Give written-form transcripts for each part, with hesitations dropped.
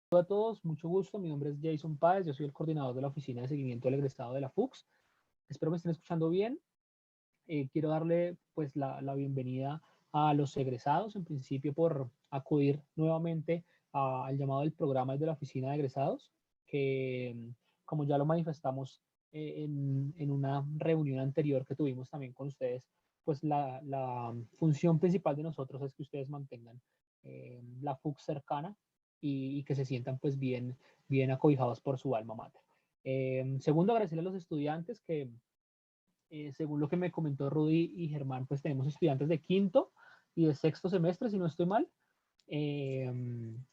Hola a todos, mucho gusto. Mi nombre es Jason Páez, yo soy el coordinador de la Oficina de Seguimiento del Egresado de la FUCS. Espero me estén escuchando bien. Quiero darle pues la bienvenida a los egresados, en principio por acudir nuevamente al llamado del programa de la Oficina de Egresados, que como ya lo manifestamos en una reunión anterior que tuvimos también con ustedes, pues la función principal de nosotros es que ustedes mantengan la FUCS cercana y que se sientan pues bien acobijados por su alma mater. Segundo, agradecerle a los estudiantes que según lo que me comentó Rudy y Germán, pues tenemos estudiantes de quinto y de sexto semestre, si no estoy mal. Eh,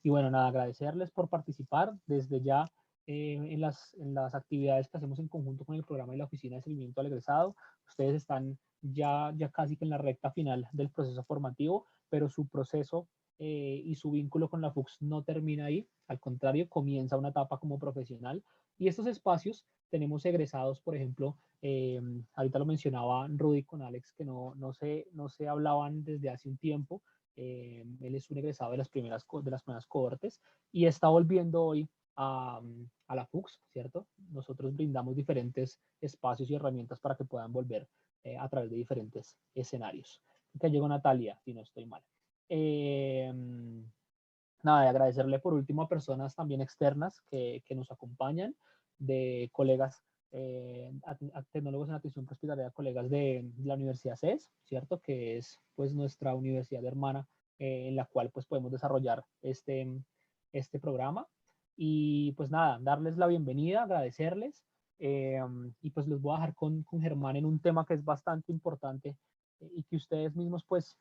y bueno, nada, agradecerles por participar desde ya en las actividades que hacemos en conjunto con el programa de la Oficina de Seguimiento al Egresado. Ustedes están ya casi que en la recta final del proceso formativo, pero su proceso y su vínculo con la FUCS no termina ahí. Al contrario, comienza una etapa como profesional. Y estos espacios tenemos egresados, por ejemplo, ahorita lo mencionaba Rudy con Alex, que no se hablaban desde hace un tiempo. Él es un egresado de las primeras cohortes y está volviendo hoy a la FUCS, ¿cierto? Nosotros brindamos diferentes espacios y herramientas para que puedan volver a través de diferentes escenarios. Que llegó Natalia, si no estoy mal. Eh, Nada, de agradecerle por último a personas también externas que nos acompañan, de colegas, tecnólogos en atención hospitalaria, colegas de la Universidad CES, ¿cierto? Que es pues nuestra universidad hermana en la cual pues podemos desarrollar este programa. Y pues nada, darles la bienvenida, agradecerles y pues les voy a dejar con Germán en un tema que es bastante importante y que ustedes mismos pues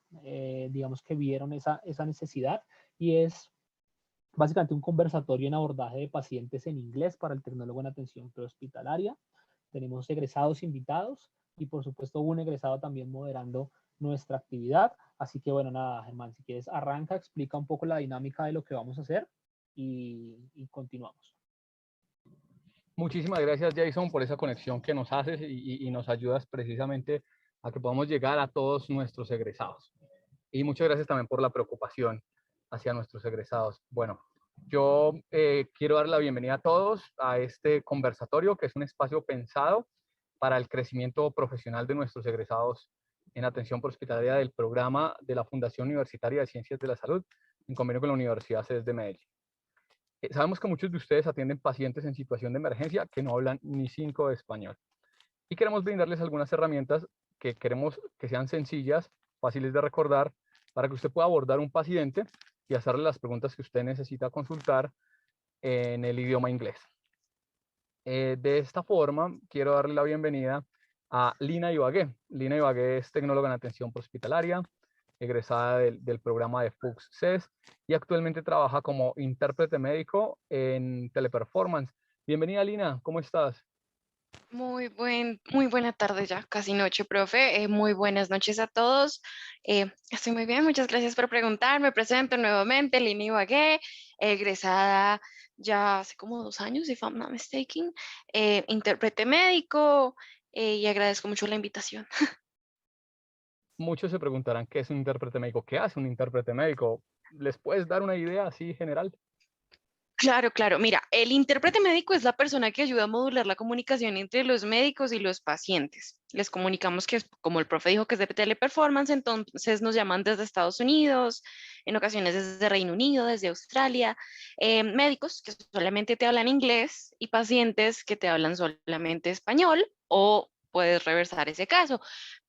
digamos que vieron esa necesidad y es básicamente un conversatorio en abordaje de pacientes en inglés para el tecnólogo en atención prehospitalaria. Tenemos egresados invitados y por supuesto un egresado también moderando nuestra actividad. Así que bueno, nada, Germán, si quieres arranca, explica un poco la dinámica de lo que vamos a hacer y continuamos. Muchísimas gracias, Jason, por esa conexión que nos haces y nos ayudas precisamente a que podamos llegar a todos nuestros egresados. Y muchas gracias también por la preocupación hacia nuestros egresados. Bueno, yo quiero dar la bienvenida a todos a este conversatorio, que es un espacio pensado para el crecimiento profesional de nuestros egresados en atención hospitalaria del programa de la Fundación Universitaria de Ciencias de la Salud, en convenio con la Universidad CES de Medellín. Sabemos que muchos de ustedes atienden pacientes en situación de emergencia que no hablan ni 5 de español. Y queremos brindarles algunas herramientas que queremos que sean sencillas, fáciles de recordar, para que usted pueda abordar un paciente y hacerle las preguntas que usted necesita consultar en el idioma inglés. De esta forma, quiero darle la bienvenida a Lina Ibagué. Lina Ibagué es tecnóloga en atención hospitalaria, egresada del programa de FUCS CES y actualmente trabaja como intérprete médico en Teleperformance. Bienvenida, Lina, ¿cómo estás? Muy buena tarde ya, casi noche, profe. Muy buenas noches a todos. Estoy muy bien, muchas gracias por preguntar. Me presento nuevamente, Lini Bagué, egresada ya hace como 2 años, if I'm not mistaken, intérprete médico, y agradezco mucho la invitación. Muchos se preguntarán qué es un intérprete médico, qué hace un intérprete médico. ¿Les puedes dar una idea así general? Claro, claro. Mira, el intérprete médico es la persona que ayuda a modular la comunicación entre los médicos y los pacientes. Les comunicamos que, como el profe dijo que es de teleperformance, entonces nos llaman desde Estados Unidos, en ocasiones desde Reino Unido, desde Australia, médicos que solamente te hablan inglés y pacientes que te hablan solamente español o puedes reversar ese caso.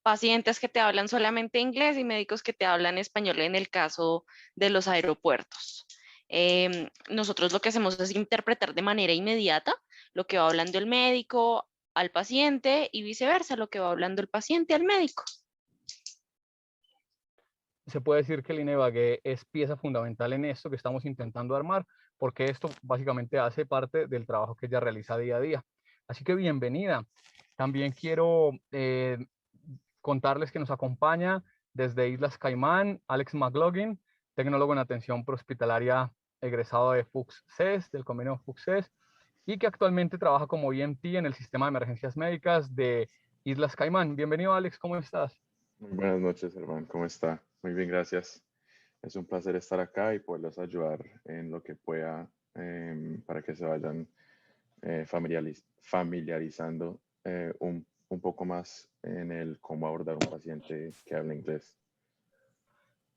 Pacientes que te hablan solamente inglés y médicos que te hablan español en el caso de los aeropuertos. Nosotros lo que hacemos es interpretar de manera inmediata lo que va hablando el médico al paciente y viceversa, lo que va hablando el paciente al médico. Se puede decir que el INEVAGUE es pieza fundamental en esto que estamos intentando armar, porque esto básicamente hace parte del trabajo que ella realiza día a día. Así que bienvenida. También quiero contarles que nos acompaña desde Islas Caimán, Alex McLaughlin, tecnólogo en atención prehospitalaria egresado de FUCS CES, del convenio FUCS CES, y que actualmente trabaja como EMT en el sistema de emergencias médicas de Islas Caimán. Bienvenido, Alex, ¿cómo estás? Muy buenas noches, hermano. ¿Cómo está? Muy bien, gracias. Es un placer estar acá y poderlos ayudar en lo que pueda para que se vayan familiarizando un poco más en el cómo abordar un paciente que habla inglés.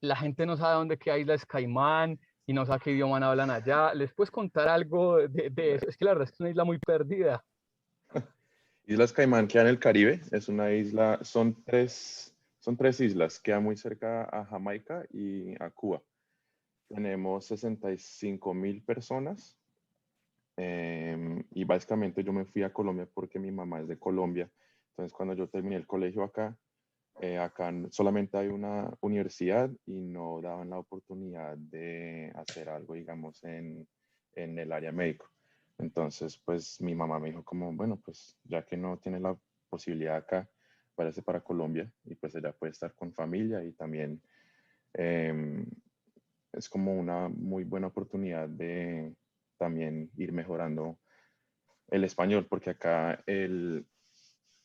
La gente no sabe dónde queda Islas Caimán y no sabe qué idioma hablan allá. ¿Les puedes contar algo de eso? Es que la verdad es que es una isla muy perdida. Islas Caimán queda en el Caribe, es una isla, son tres islas, queda muy cerca a Jamaica y a Cuba. Tenemos 65,000 personas y básicamente yo me fui a Colombia porque mi mamá es de Colombia. Entonces cuando yo terminé el colegio acá solamente hay una universidad y no daban la oportunidad de hacer algo, digamos, en el área médico. Entonces, pues mi mamá me dijo como, bueno, pues ya que no tiene la posibilidad acá, váyase para Colombia y pues ella puede estar con familia y también es como una muy buena oportunidad de también ir mejorando el español, porque acá el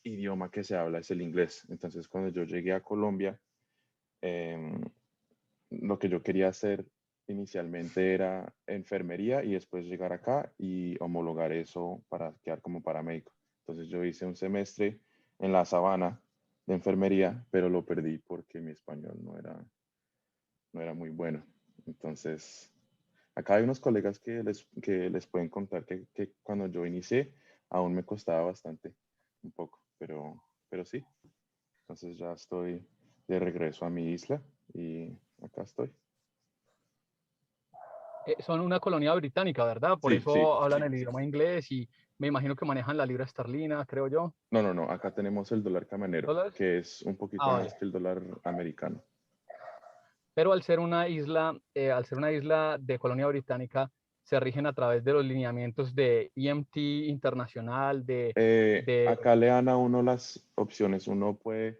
idioma que se habla es el inglés. Entonces, cuando yo llegué a Colombia, lo que yo quería hacer inicialmente era enfermería y después llegar acá y homologar eso para quedar como paramédico. Entonces, yo hice un semestre en la Sabana de enfermería, pero lo perdí porque mi español no era muy bueno. Entonces, acá hay unos colegas que les pueden contar que cuando yo inicié aún me costaba bastante, un poco, pero sí. Entonces ya estoy de regreso a mi isla y acá estoy. Son una colonia británica, ¿verdad? Por Sí, sí, eso hablan sí. el idioma inglés y me imagino que manejan la libra esterlina, creo yo. No. Acá tenemos el dólar camanero, ¿Dólares? que es un poquito Ah, vale. más que el dólar americano. Pero al ser una isla de colonia británica, se rigen a través de los lineamientos de EMT internacional, de Acá le dan a uno las opciones. Uno puede,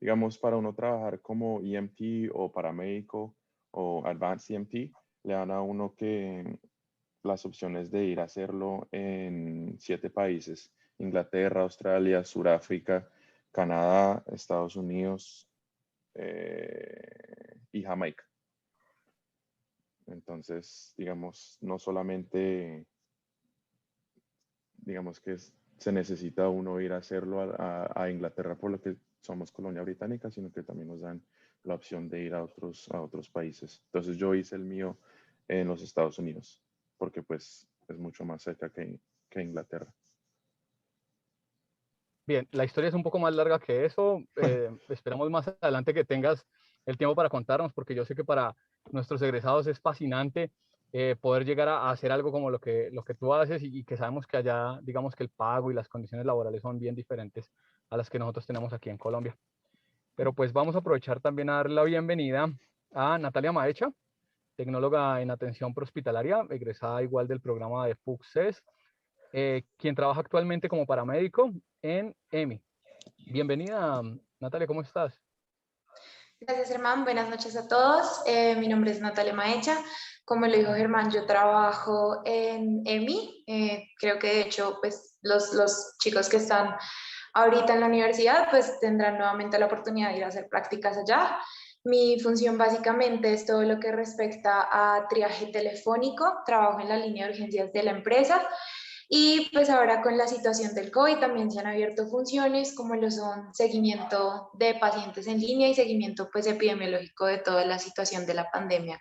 digamos, para uno trabajar como EMT o paramédico o Advanced EMT, le dan a uno que las opciones de ir a hacerlo en 7 países: Inglaterra, Australia, Sudáfrica, Canadá, Estados Unidos y Jamaica. Entonces, digamos, no solamente, digamos que se necesita uno ir a hacerlo a Inglaterra por lo que somos colonia británica, sino que también nos dan la opción de ir a otros países. Entonces yo hice el mío en los Estados Unidos, porque pues es mucho más cerca que Inglaterra. Bien, la historia es un poco más larga que eso. Esperamos más adelante que tengas el tiempo para contarnos, porque yo sé que para nuestros egresados es fascinante poder llegar a hacer algo como lo que tú haces y que sabemos que allá, digamos que el pago y las condiciones laborales son bien diferentes a las que nosotros tenemos aquí en Colombia. Pero pues vamos a aprovechar también a dar la bienvenida a Natalia Maecha, tecnóloga en atención prehospitalaria, egresada igual del programa de FUCSES, quien trabaja actualmente como paramédico en EMI. Bienvenida, Natalia, ¿cómo estás? Gracias, Germán. Buenas noches a todos. Mi nombre es Natalia Maecha. Como lo dijo Germán, yo trabajo en EMI. Creo que de hecho, pues los chicos que están ahorita en la universidad, pues tendrán nuevamente la oportunidad de ir a hacer prácticas allá. Mi función básicamente es todo lo que respecta a triaje telefónico. Trabajo en la línea de urgencias de la empresa. Y pues ahora con la situación del COVID también se han abierto funciones como lo son seguimiento de pacientes en línea y seguimiento pues epidemiológico de toda la situación de la pandemia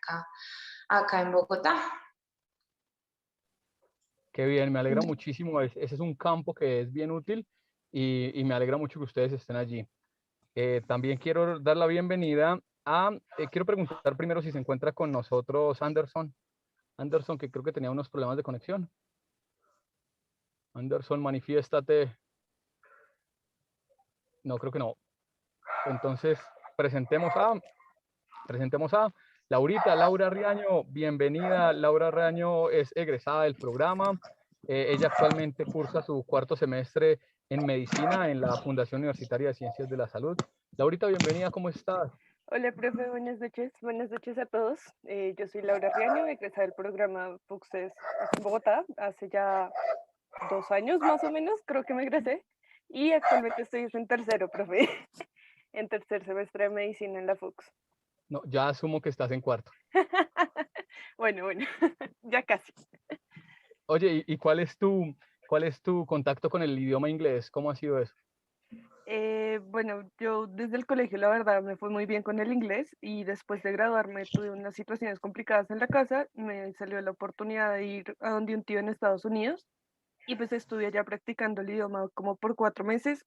acá en Bogotá. Qué bien, me alegra muchísimo. Ese es un campo que es bien útil y me alegra mucho que ustedes estén allí. También quiero dar la bienvenida quiero preguntar primero si se encuentra con nosotros Anderson. Anderson, que creo que tenía unos problemas de conexión. Anderson, manifiéstate. No, creo que no. Entonces, presentemos a Laurita, Laura Riaño. Bienvenida. Laura Riaño es egresada del programa. Ella actualmente cursa su 4º semestre en medicina en la Fundación Universitaria de Ciencias de la Salud. Laurita, bienvenida, ¿cómo estás? Hola, profe, buenas noches a todos. Yo soy Laura Riaño, egresada del programa FUCSES en Bogotá, hace ya 2 años más o menos, creo que me egresé, y actualmente estoy en tercero, profe, en tercer semestre de medicina en la FUCS. No, ya asumo que estás en 4º. Bueno, ya casi. Oye, ¿y cuál es tu contacto con el idioma inglés? ¿Cómo ha sido eso? Bueno, yo desde el colegio, la verdad, me fue muy bien con el inglés y después de graduarme tuve unas situaciones complicadas en la casa, me salió la oportunidad de ir a donde un tío en Estados Unidos y pues estuve allá practicando el idioma como por 4 meses,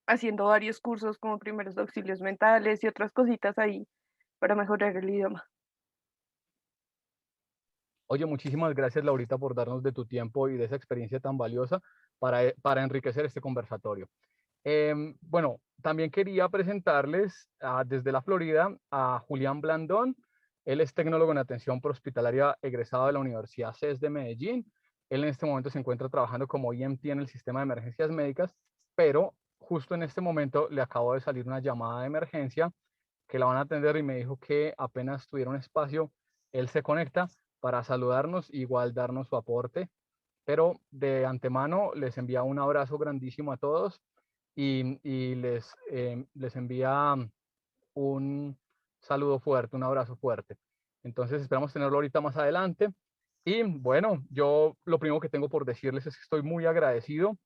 haciendo varios cursos como primeros auxilios mentales y otras cositas ahí para mejorar el idioma. Oye, muchísimas gracias, Laurita, por darnos de tu tiempo y de esa experiencia tan valiosa para enriquecer este conversatorio. Bueno, también quería presentarles desde la Florida a Julián Blandón. Él es tecnólogo en atención prehospitalaria egresado de la Universidad CES de Medellín. Él en este momento se encuentra trabajando como EMT en el sistema de emergencias médicas, pero justo en este momento le acabó de salir una llamada de emergencia que la van a atender y me dijo que apenas tuviera un espacio, él se conecta para saludarnos, igual darnos su aporte, pero de antemano les envía un abrazo grandísimo a todos y les envía un saludo fuerte, un abrazo fuerte. Entonces esperamos tenerlo ahorita más adelante. Y bueno, yo lo primero que tengo por decirles es que estoy muy agradecido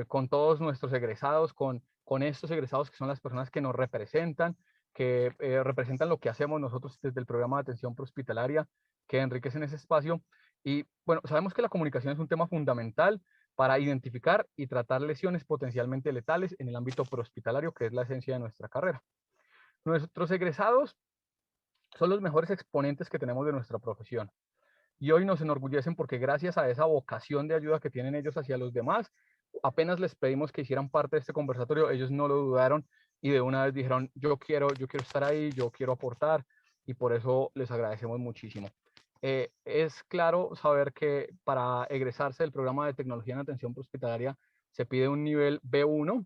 con todos nuestros egresados, con estos egresados que son las personas que nos representan, que representan lo que hacemos nosotros desde el programa de atención prehospitalaria, que enriquecen ese espacio. Y bueno, sabemos que la comunicación es un tema fundamental para identificar y tratar lesiones potencialmente letales en el ámbito prehospitalario, que es la esencia de nuestra carrera. Nuestros egresados son los mejores exponentes que tenemos de nuestra profesión. Y hoy nos enorgullecen porque gracias a esa vocación de ayuda que tienen ellos hacia los demás, apenas les pedimos que hicieran parte de este conversatorio, ellos no lo dudaron y de una vez dijeron, yo quiero estar ahí, yo quiero aportar, y por eso les agradecemos muchísimo. Es claro saber que para egresarse del programa de tecnología en atención prehospitalaria se pide un nivel B1,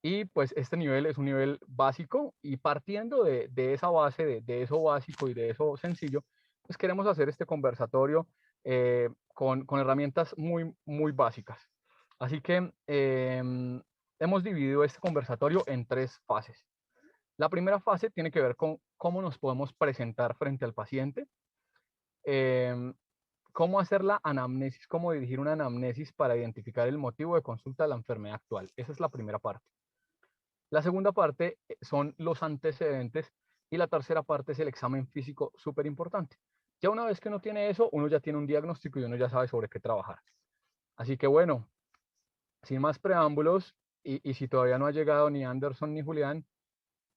y pues este nivel es un nivel básico, y partiendo de esa base, de eso básico y de eso sencillo, pues queremos hacer este conversatorio con herramientas muy básicas. Así que hemos dividido este conversatorio en 3 fases. La primera fase tiene que ver con cómo nos podemos presentar frente al paciente, cómo hacer la anamnesis, cómo dirigir una anamnesis para identificar el motivo de consulta de la enfermedad actual. Esa es la primera parte. La segunda parte son los antecedentes y la tercera parte es el examen físico, súper importante. Ya una vez que uno tiene eso, uno ya tiene un diagnóstico y uno ya sabe sobre qué trabajar. Así que bueno, sin más preámbulos, y si todavía no ha llegado ni Anderson ni Julián,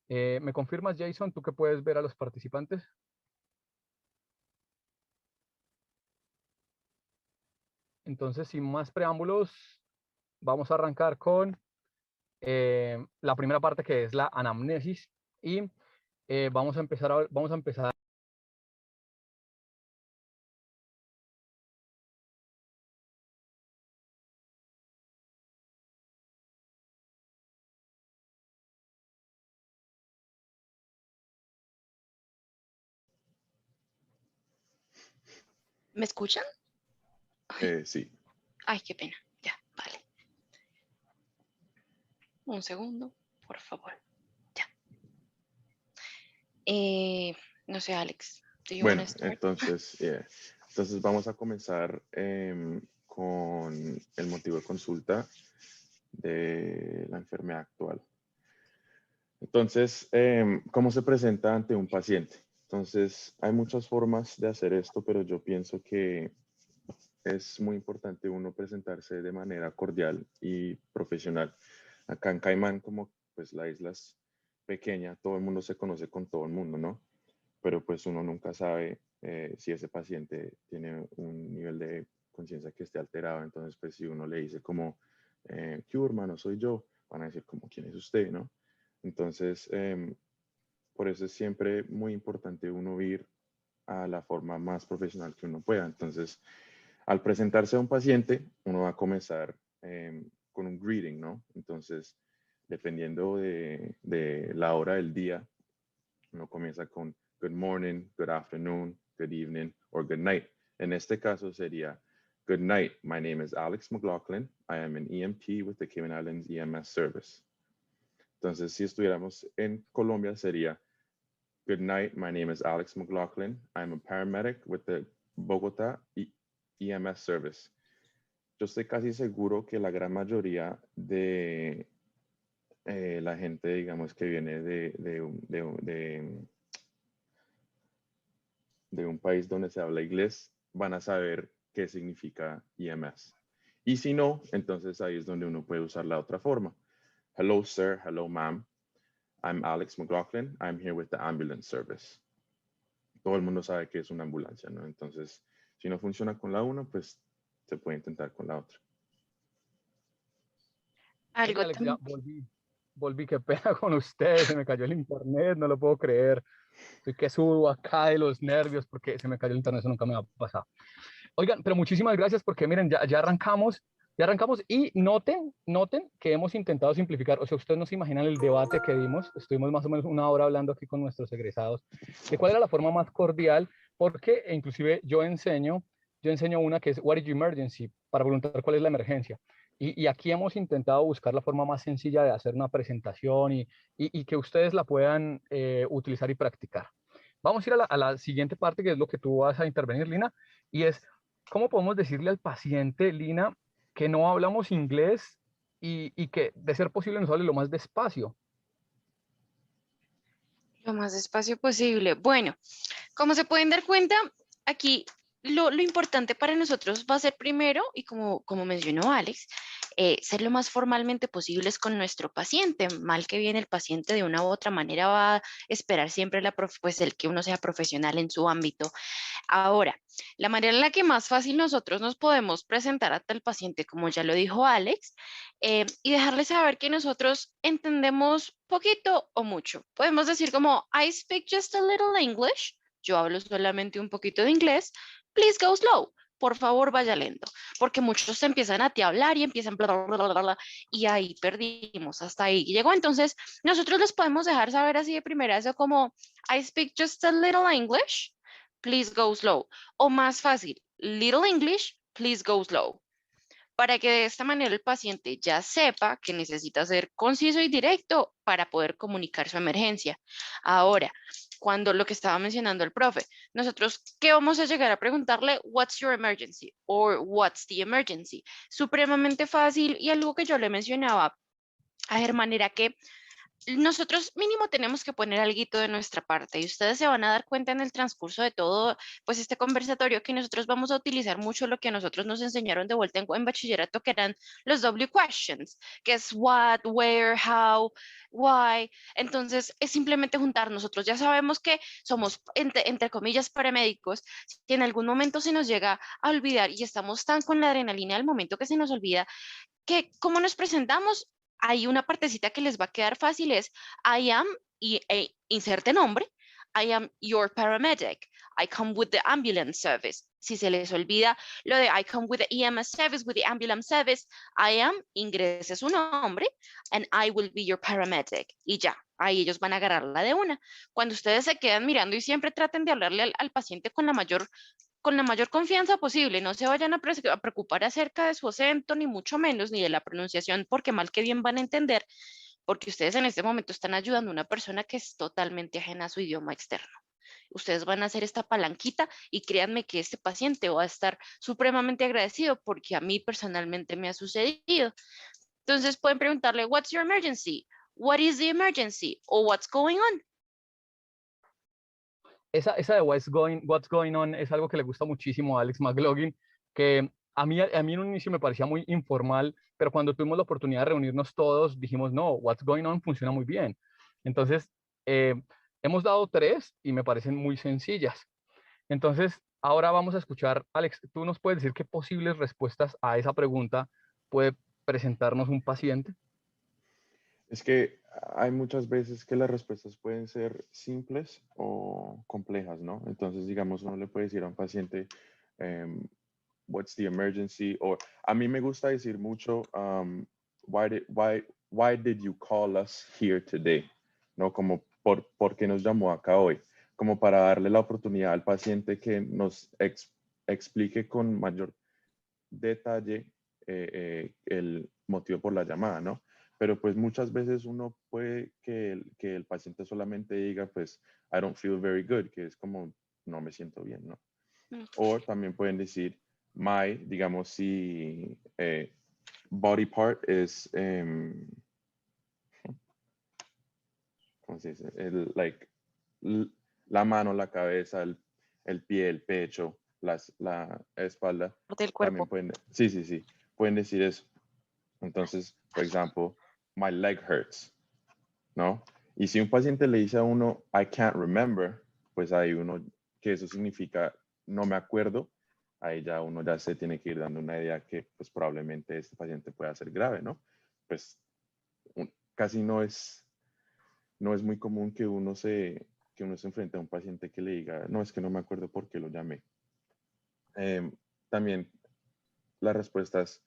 ¿me confirmas, Jason, tú que puedes ver a los participantes? Entonces, sin más preámbulos, vamos a arrancar con la primera parte, que es la anamnesis, y vamos a empezar. ¿Me escuchan? Sí. Ay, qué pena. Ya, vale. Un segundo, por favor. Ya. No sé, Alex, do you want Bueno, to start? entonces vamos a comenzar con el motivo de consulta de la enfermedad actual. Entonces, ¿cómo se presenta ante un paciente? Entonces, hay muchas formas de hacer esto, pero yo pienso que es muy importante uno presentarse de manera cordial y profesional. Acá en Caimán, como pues la isla es pequeña, todo el mundo se conoce con todo el mundo, ¿no? Pero pues uno nunca sabe si ese paciente tiene un nivel de conciencia que esté alterado. Entonces, pues si uno le dice como, ¿qué hermano? Soy yo, van a decir como, ¿quién es usted? ¿No? Entonces, por eso es siempre muy importante uno ir a la forma más profesional que uno pueda. Entonces, al presentarse a un paciente, uno va a comenzar con un greeting, ¿no? Entonces, dependiendo de la hora del día, uno comienza con good morning, good afternoon, good evening, or good night. En este caso sería, good night, my name is Alex McLaughlin. I am an EMT with the Cayman Islands EMS Service. Entonces, si estuviéramos en Colombia, sería, good night, my name is Alex McLaughlin. I'm a paramedic with the Bogota EMS service. Yo estoy casi seguro que la gran mayoría de la gente, digamos, que viene de un país donde se habla inglés, van a saber qué significa EMS. Y si no, entonces ahí es donde uno puede usar la otra forma. Hello, sir. Hello, ma'am. I'm Alex McLaughlin. I'm here with the ambulance service. Todo el mundo sabe que es una ambulancia, ¿no? Entonces, si no funciona con la una, pues se puede intentar con la otra. Algo Oye, Alex, ya volví, qué pena con ustedes, se me cayó el internet, no lo puedo creer. Estoy que subo acá de los nervios porque se me cayó el internet, eso nunca me va a pasar. Oigan, pero muchísimas gracias porque miren, ya arrancamos y noten que hemos intentado simplificar, o sea, ustedes no se imaginan el debate que dimos, estuvimos más o menos una hora hablando aquí con nuestros egresados de cuál era la forma más cordial, porque inclusive yo enseño una que es What is your emergency? Para preguntar cuál es la emergencia. Y aquí hemos intentado buscar la forma más sencilla de hacer una presentación y que ustedes la puedan utilizar y practicar. Vamos a ir a la siguiente parte, que es lo que tú vas a intervenir, Lina, y es, ¿cómo podemos decirle al paciente, Lina, que no hablamos inglés y que, de ser posible, nos hable lo más despacio? lo más despacio posible. Bueno, como se pueden dar cuenta, aquí lo importante para nosotros va a ser primero, y como mencionó Alex, ser lo más formalmente posibles con nuestro paciente. Mal que bien el paciente de una u otra manera va a esperar siempre pues el que uno sea profesional en su ámbito. Ahora, la manera en la que más fácil nosotros nos podemos presentar ante el paciente, como ya lo dijo Alex, y dejarle saber que nosotros entendemos poquito o mucho. Podemos decir como, I speak just a little English. Yo hablo solamente un poquito de inglés. Please go slow. Por favor, vaya lento. Porque muchos empiezan a te hablar y empiezan bla, bla, bla, bla, bla, y ahí perdimos, hasta ahí llegó. Entonces, nosotros les podemos dejar saber así de primera eso como, I speak just a little English. Please go slow. O más fácil, little English, please go slow. Para que de esta manera el paciente ya sepa que necesita ser conciso y directo para poder comunicar su emergencia. Ahora, cuando lo que estaba mencionando el profe, nosotros, ¿qué vamos a llegar a preguntarle? What's your emergency? Or what's the emergency? Supremamente fácil, y algo que yo le mencionaba a Germán era que nosotros mínimo tenemos que poner algo de nuestra parte, y ustedes se van a dar cuenta en el transcurso de todo pues este conversatorio que nosotros vamos a utilizar mucho lo que a nosotros nos enseñaron de vuelta en bachillerato, que eran los W questions, que es what, where, how, why. Entonces es simplemente juntar. Nosotros ya sabemos que somos entre comillas paramédicos. Si en algún momento se nos llega a olvidar y estamos tan con la adrenalina del momento que se nos olvida, que cómo nos presentamos, hay una partecita que les va a quedar fácil, es I am, inserte nombre, I am your paramedic, I come with the ambulance service. Si se les olvida lo de I come with the EMS service, with the ambulance service, I am, ingrese su nombre, and I will be your paramedic. Y ya, ahí ellos van a agarrar la de una. Cuando ustedes se quedan mirando, y siempre traten de hablarle al paciente con la mayor confianza posible. No se vayan a preocupar acerca de su acento, ni mucho menos, ni de la pronunciación, porque mal que bien van a entender, porque ustedes en este momento están ayudando a una persona que es totalmente ajena a su idioma externo. Ustedes van a hacer esta palanquita, y créanme que este paciente va a estar supremamente agradecido, porque a mí personalmente me ha sucedido. Entonces pueden preguntarle, what's your emergency? What is the emergency? O what's going on? Esa de what's going on es algo que le gusta muchísimo a Alex McLaughlin, que a mí en un inicio me parecía muy informal, pero cuando tuvimos la oportunidad de reunirnos todos, dijimos, no, what's going on funciona muy bien. Entonces, hemos dado 3 y me parecen muy sencillas. Entonces, ahora vamos a escuchar, Alex, ¿tú nos puedes decir qué posibles respuestas a esa pregunta puede presentarnos un paciente? Es que hay muchas veces que las respuestas pueden ser simples o complejas, ¿no? Entonces, digamos, uno le puede decir a un paciente, what's the emergency? O a mí me gusta decir mucho, why did you call us here today? ¿No? Como, ¿por qué nos llamó acá hoy? Como para darle la oportunidad al paciente que nos explique con mayor detalle el motivo por la llamada, ¿no? Pero pues muchas veces uno puede que el paciente solamente diga, pues, I don't feel very good, que es como, no me siento bien, ¿no? O también pueden decir, my, digamos, si body part es, ¿cómo se dice? La mano, la cabeza, el pie, el pecho, la espalda. Del También cuerpo. pueden, sí, pueden decir eso. Entonces, por ejemplo, my leg hurts, ¿no? Y si un paciente le dice a uno, I can't remember, pues hay uno que eso significa no me acuerdo, ahí ya uno ya se tiene que ir dando una idea que pues probablemente este paciente pueda ser grave, ¿no? Pues casi no es muy común que uno se enfrente a un paciente que le diga, no, es que no me acuerdo por qué lo llamé. También las respuestas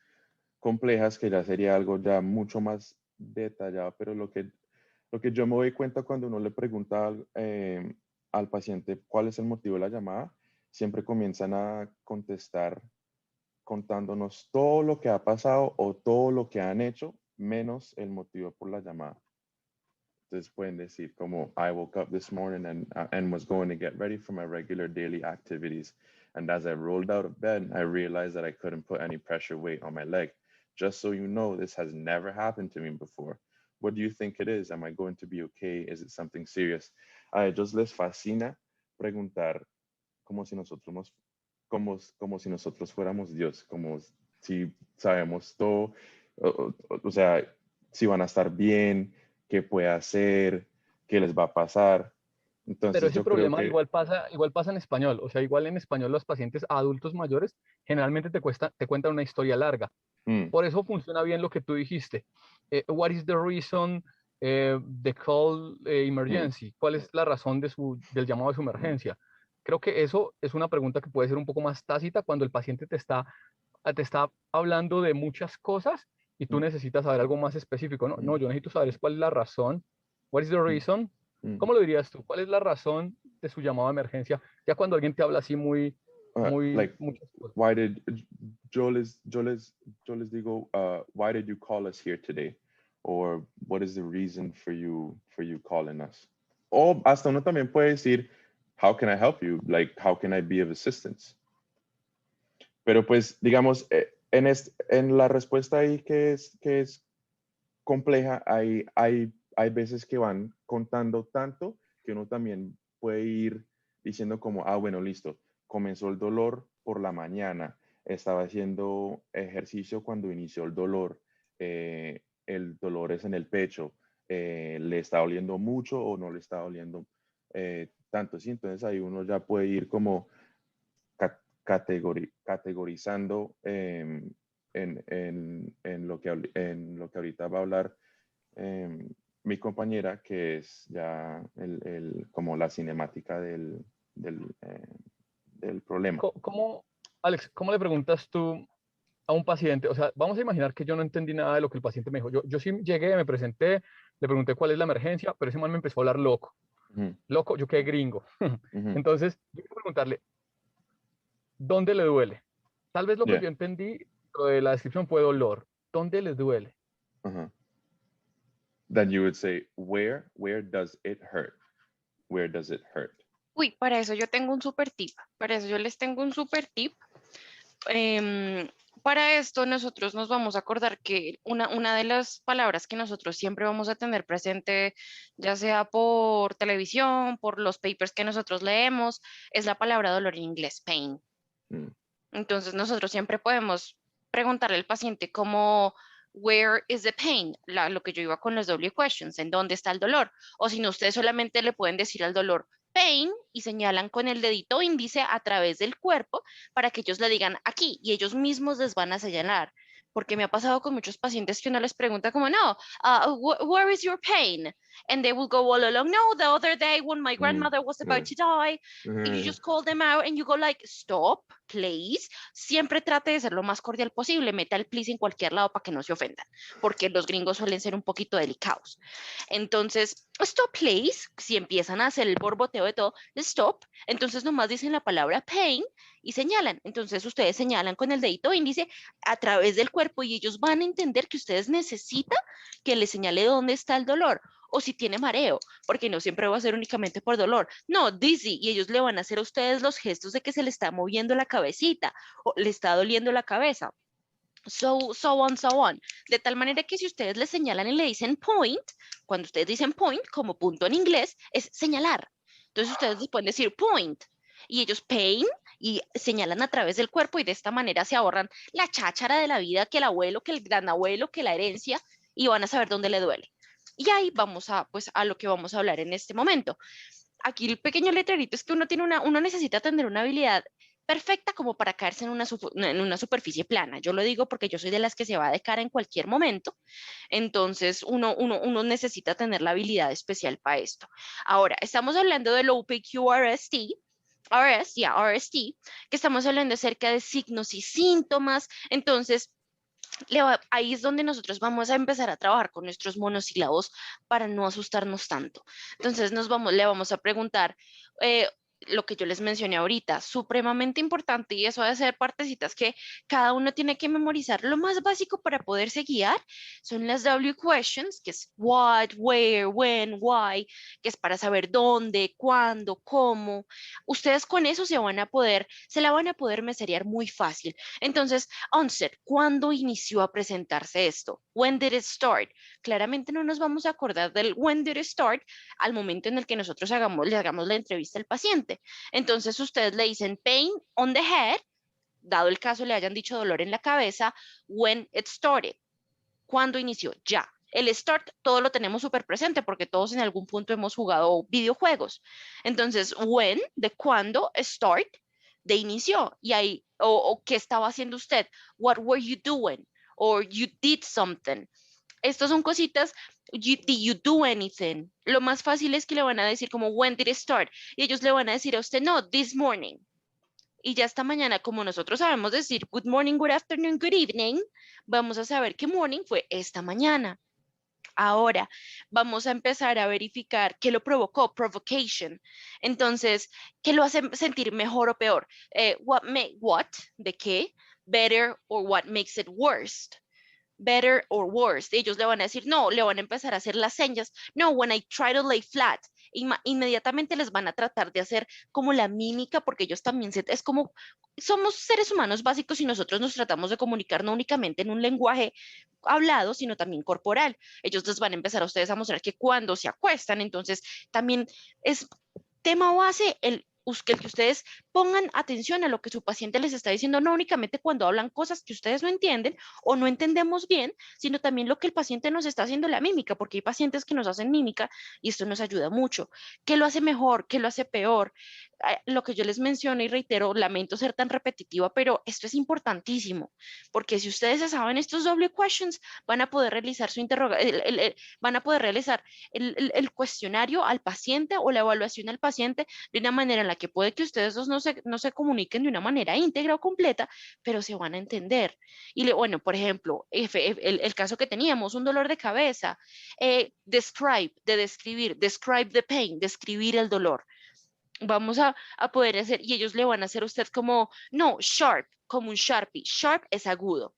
complejas, que ya sería algo ya mucho más detallado, pero lo que yo me doy cuenta cuando uno le pregunta al paciente cuál es el motivo de la llamada, siempre comienzan a contestar contándonos todo lo que ha pasado o todo lo que han hecho, menos el motivo por la llamada. Entonces pueden decir como, I woke up this morning and was going to get ready for my regular daily activities. And as I rolled out of bed, I realized that I couldn't put any pressure weight on my leg. Just so you know, this has never happened to me before. What do you think it is? Am I going to be okay? Is it something serious? A ellos les fascina preguntar como si nosotros como si nosotros fuéramos Dios, como si sabemos todo, o sea, si van a estar bien, qué puede hacer, qué les va a pasar. Pero Entonces ese yo creo problema que igual pasa en español. O sea, igual en español los pacientes adultos mayores generalmente te cuentan una historia larga. Por eso funciona bien lo que tú dijiste. What is the reason the call emergency? ¿Cuál es la razón del llamado de su emergencia? Creo que eso es una pregunta que puede ser un poco más tácita cuando el paciente te está hablando de muchas cosas y tú necesitas saber algo más específico. No, yo necesito saber cuál es la razón. What is the reason? ¿Cómo lo dirías tú? ¿Cuál es la razón de su llamado de emergencia? Ya cuando alguien te habla así muchas cosas. Why did yo les digo, why did you call us here today? Or what is the reason for you calling us? O hasta uno también puede decir, how can I help you? Like, how can I be of assistance? Pero pues, digamos, en la respuesta ahí que es compleja, hay veces que van contando tanto que uno también puede ir diciendo como, bueno, listo, comenzó el dolor por la mañana, estaba haciendo ejercicio cuando inició el dolor es en el pecho, le está doliendo mucho o no le está doliendo tanto, ¿sí? Entonces ahí uno ya puede ir como categorizando en lo que ahorita va a hablar mi compañera, que es ya como la cinemática del problema. Alex, ¿cómo le preguntas tú a un paciente? O sea, vamos a imaginar que yo no entendí nada de lo que el paciente me dijo. Yo sí llegué, me presenté, le pregunté cuál es la emergencia, pero ese man me empezó a hablar loco. Loco, yo quedé gringo. Entonces, yo quiero preguntarle, ¿dónde le duele? Tal vez lo que yo entendí de la descripción fue dolor. ¿Dónde le duele? Then you would say, where does it hurt? Where does it hurt? Uy, para eso yo tengo un super tip. Para eso yo les tengo un super tip. Para esto nosotros nos vamos a acordar que una de las palabras que nosotros siempre vamos a tener presente, ya sea por televisión, por los papers que nosotros leemos, es la palabra dolor en inglés, pain. Entonces nosotros siempre podemos preguntarle al paciente como, where is the pain? Lo que yo iba con los W questions, ¿en dónde está el dolor? O si no, ustedes solamente le pueden decir al dolor pain y señalan con el dedito índice a través del cuerpo para que ellos le digan aquí y ellos mismos les van a señalar. Porque me ha pasado con muchos pacientes que uno les pregunta como, no, where is your pain? And they will go all along, no, the other day when my grandmother was about to die, you just call them out and you go like, stop, please. Siempre trate de ser lo más cordial posible, meta el please en cualquier lado para que no se ofendan, porque los gringos suelen ser un poquito delicados. Entonces, stop, please, si empiezan a hacer el borboteo de todo, stop, entonces nomás dicen la palabra pain y señalan. Entonces ustedes señalan con el dedito índice a través del cuerpo y ellos van a entender que ustedes necesitan que les señale dónde está el dolor. o si tiene mareo, porque no siempre va a ser únicamente por dolor. No, dizzy, y ellos le van a hacer a ustedes los gestos de que se le está moviendo la cabecita o le está doliendo la cabeza. So on. De tal manera que si ustedes le señalan y le dicen point, cuando ustedes dicen point, como punto en inglés, es señalar. Entonces ustedes les pueden decir point y ellos pain y señalan a través del cuerpo y de esta manera se ahorran la cháchara de la vida, que el abuelo, que el gran abuelo, que la herencia, y van a saber dónde le duele. Y ahí vamos a, pues, a lo que vamos a hablar en este momento. Aquí el pequeño letrerito es que uno necesita tener una habilidad perfecta como para caerse en una superficie plana. Yo lo digo porque yo soy de las que se va de cara en cualquier momento, entonces uno necesita tener la habilidad especial para esto. Ahora, estamos hablando del OPQ-RST, RST, que estamos hablando acerca de signos y síntomas, entonces ahí es donde nosotros vamos a empezar a trabajar con nuestros monosílabos para no asustarnos tanto. Entonces le vamos a preguntar lo que yo les mencioné ahorita, supremamente importante, y eso ha de ser partecitas que cada uno tiene que memorizar. Lo más básico para poderse guiar son las W questions, que es what, where, when, why, que es para saber dónde, cuándo, cómo. Ustedes con eso se la van a poder meserear muy fácil. Entonces, onset, ¿cuándo inició a presentarse esto? When did it start? Claramente no nos vamos a acordar del when did it start al momento en el que nosotros le hagamos la entrevista al paciente. Entonces ustedes le dicen pain on the head, dado el caso le hayan dicho dolor en la cabeza, when it started, ¿cuándo inició? Ya. El start todo lo tenemos súper presente porque todos en algún punto hemos jugado videojuegos. Entonces, when, de cuándo, start, de inicio. Y ahí, o qué estaba haciendo usted, what were you doing, or you did something. Estas son cositas, did you do anything? Lo más fácil es que le van a decir como, when did it start? Y ellos le van a decir a usted, no, this morning. Y ya esta mañana, como nosotros sabemos decir good morning, good afternoon, good evening, vamos a saber que morning fue esta mañana. Ahora vamos a empezar a verificar qué lo provocó, provocation. Entonces, ¿qué lo hace sentir mejor o peor? What, ¿de qué? Better or what makes it worse? Better or worse. Ellos le van a decir, no, le van a empezar a hacer las señas. No, when I try to lay flat. Inmediatamente les van a tratar de hacer como la mímica, porque ellos también es como, somos seres humanos básicos y nosotros nos tratamos de comunicar no únicamente en un lenguaje hablado, sino también corporal. Ellos les van a empezar a ustedes a mostrar que cuando se acuestan, entonces también es tema base el que ustedes pongan atención a lo que su paciente les está diciendo, no únicamente cuando hablan cosas que ustedes no entienden o no entendemos bien, sino también lo que el paciente nos está haciendo la mímica, porque hay pacientes que nos hacen mímica y esto nos ayuda mucho. ¿Qué lo hace mejor? ¿Qué lo hace peor? Lo que yo les menciono y reitero, lamento ser tan repetitiva, pero esto es importantísimo, porque si ustedes se saben estos doble questions, van a poder realizar van a poder realizar el cuestionario al paciente o la evaluación al paciente de una manera en la que puede que ustedes dos no se comuniquen de una manera íntegra o completa, pero se van a entender. Y bueno, por ejemplo, el caso que teníamos, un dolor de cabeza, describir the pain, describir el dolor. Vamos a poder hacer, y ellos le van a hacer a usted como, no, sharp, como un Sharpie. Sharp es agudo.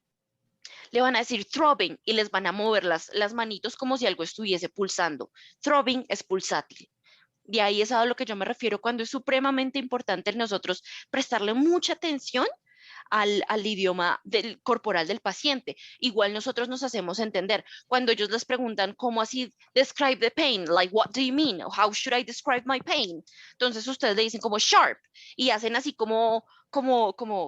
Le van a decir throbbing y les van a mover las manitos como si algo estuviese pulsando. Throbbing es pulsátil. De ahí es a lo que yo me refiero cuando es supremamente importante en nosotros prestarle mucha atención al idioma corporal del paciente. Igual nosotros nos hacemos entender. Cuando ellos les preguntan, ¿cómo así describe the pain? Like, what do you mean? How should I describe my pain? Entonces ustedes le dicen como sharp y hacen así como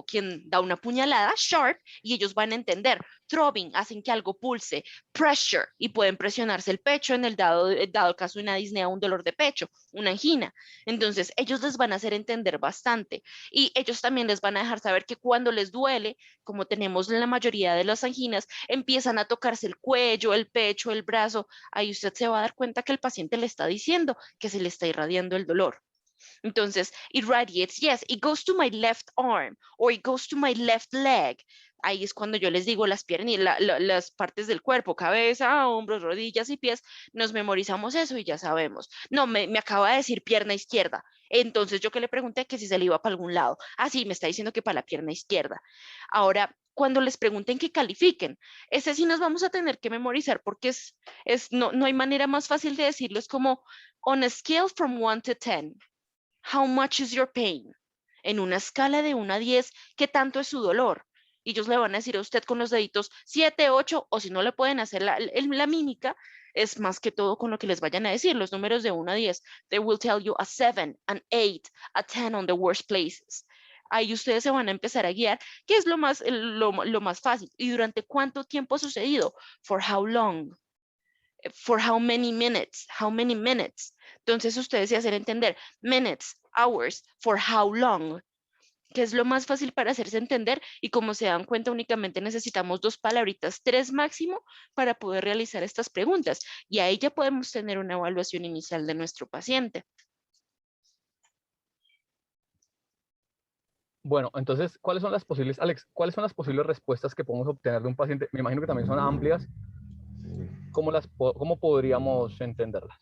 quien da una puñalada, sharp, y ellos van a entender. Throbbing, hacen que algo pulse. Pressure, y pueden presionarse el pecho en el dado caso de una disnea, un dolor de pecho, una angina. Entonces ellos les van a hacer entender bastante y ellos también les van a dejar saber que cuando les duele, como tenemos en la mayoría de las anginas, empiezan a tocarse el cuello, el pecho, el brazo. Ahí usted se va a dar cuenta que el paciente le está diciendo que se le está irradiando el dolor. Entonces, it radiates, yes, it goes to my left arm or it goes to my left leg. Ahí es cuando yo les digo las piernas, las partes del cuerpo, cabeza, hombros, rodillas y pies, nos memorizamos eso y ya sabemos. No, me acaba de decir pierna izquierda. Entonces yo que le pregunté que si se le iba para algún lado. Ah, sí, me está diciendo que para la pierna izquierda. Ahora, cuando les pregunten que califiquen, ese sí nos vamos a tener que memorizar porque no hay manera más fácil de decirlo. Es como, on a scale from 1 to 10, how much is your pain? En una escala de 1 a 10, ¿qué tanto es su dolor? Y ellos le van a decir a usted con los deditos 7, 8, o si no le pueden hacer la mímica, es más que todo con lo que les vayan a decir, los números de 1 a 10. They will tell you a 7, an 8, a 10 on the worst places. Ahí ustedes se van a empezar a guiar, que es lo más fácil. ¿Y durante cuánto tiempo ha sucedido? For how long? For how many minutes? How many minutes? Entonces ustedes se hacen entender minutes, hours, for how long, que es lo más fácil para hacerse entender, y como se dan cuenta únicamente necesitamos 2 palabritas, 3 máximo para poder realizar estas preguntas, y ahí ya podemos tener una evaluación inicial de nuestro paciente. Bueno, entonces, ¿cuáles son las posibles, Alex, cuáles son las posibles respuestas que podemos obtener de un paciente? Me imagino que también son amplias. ¿Cómo podríamos entenderlas?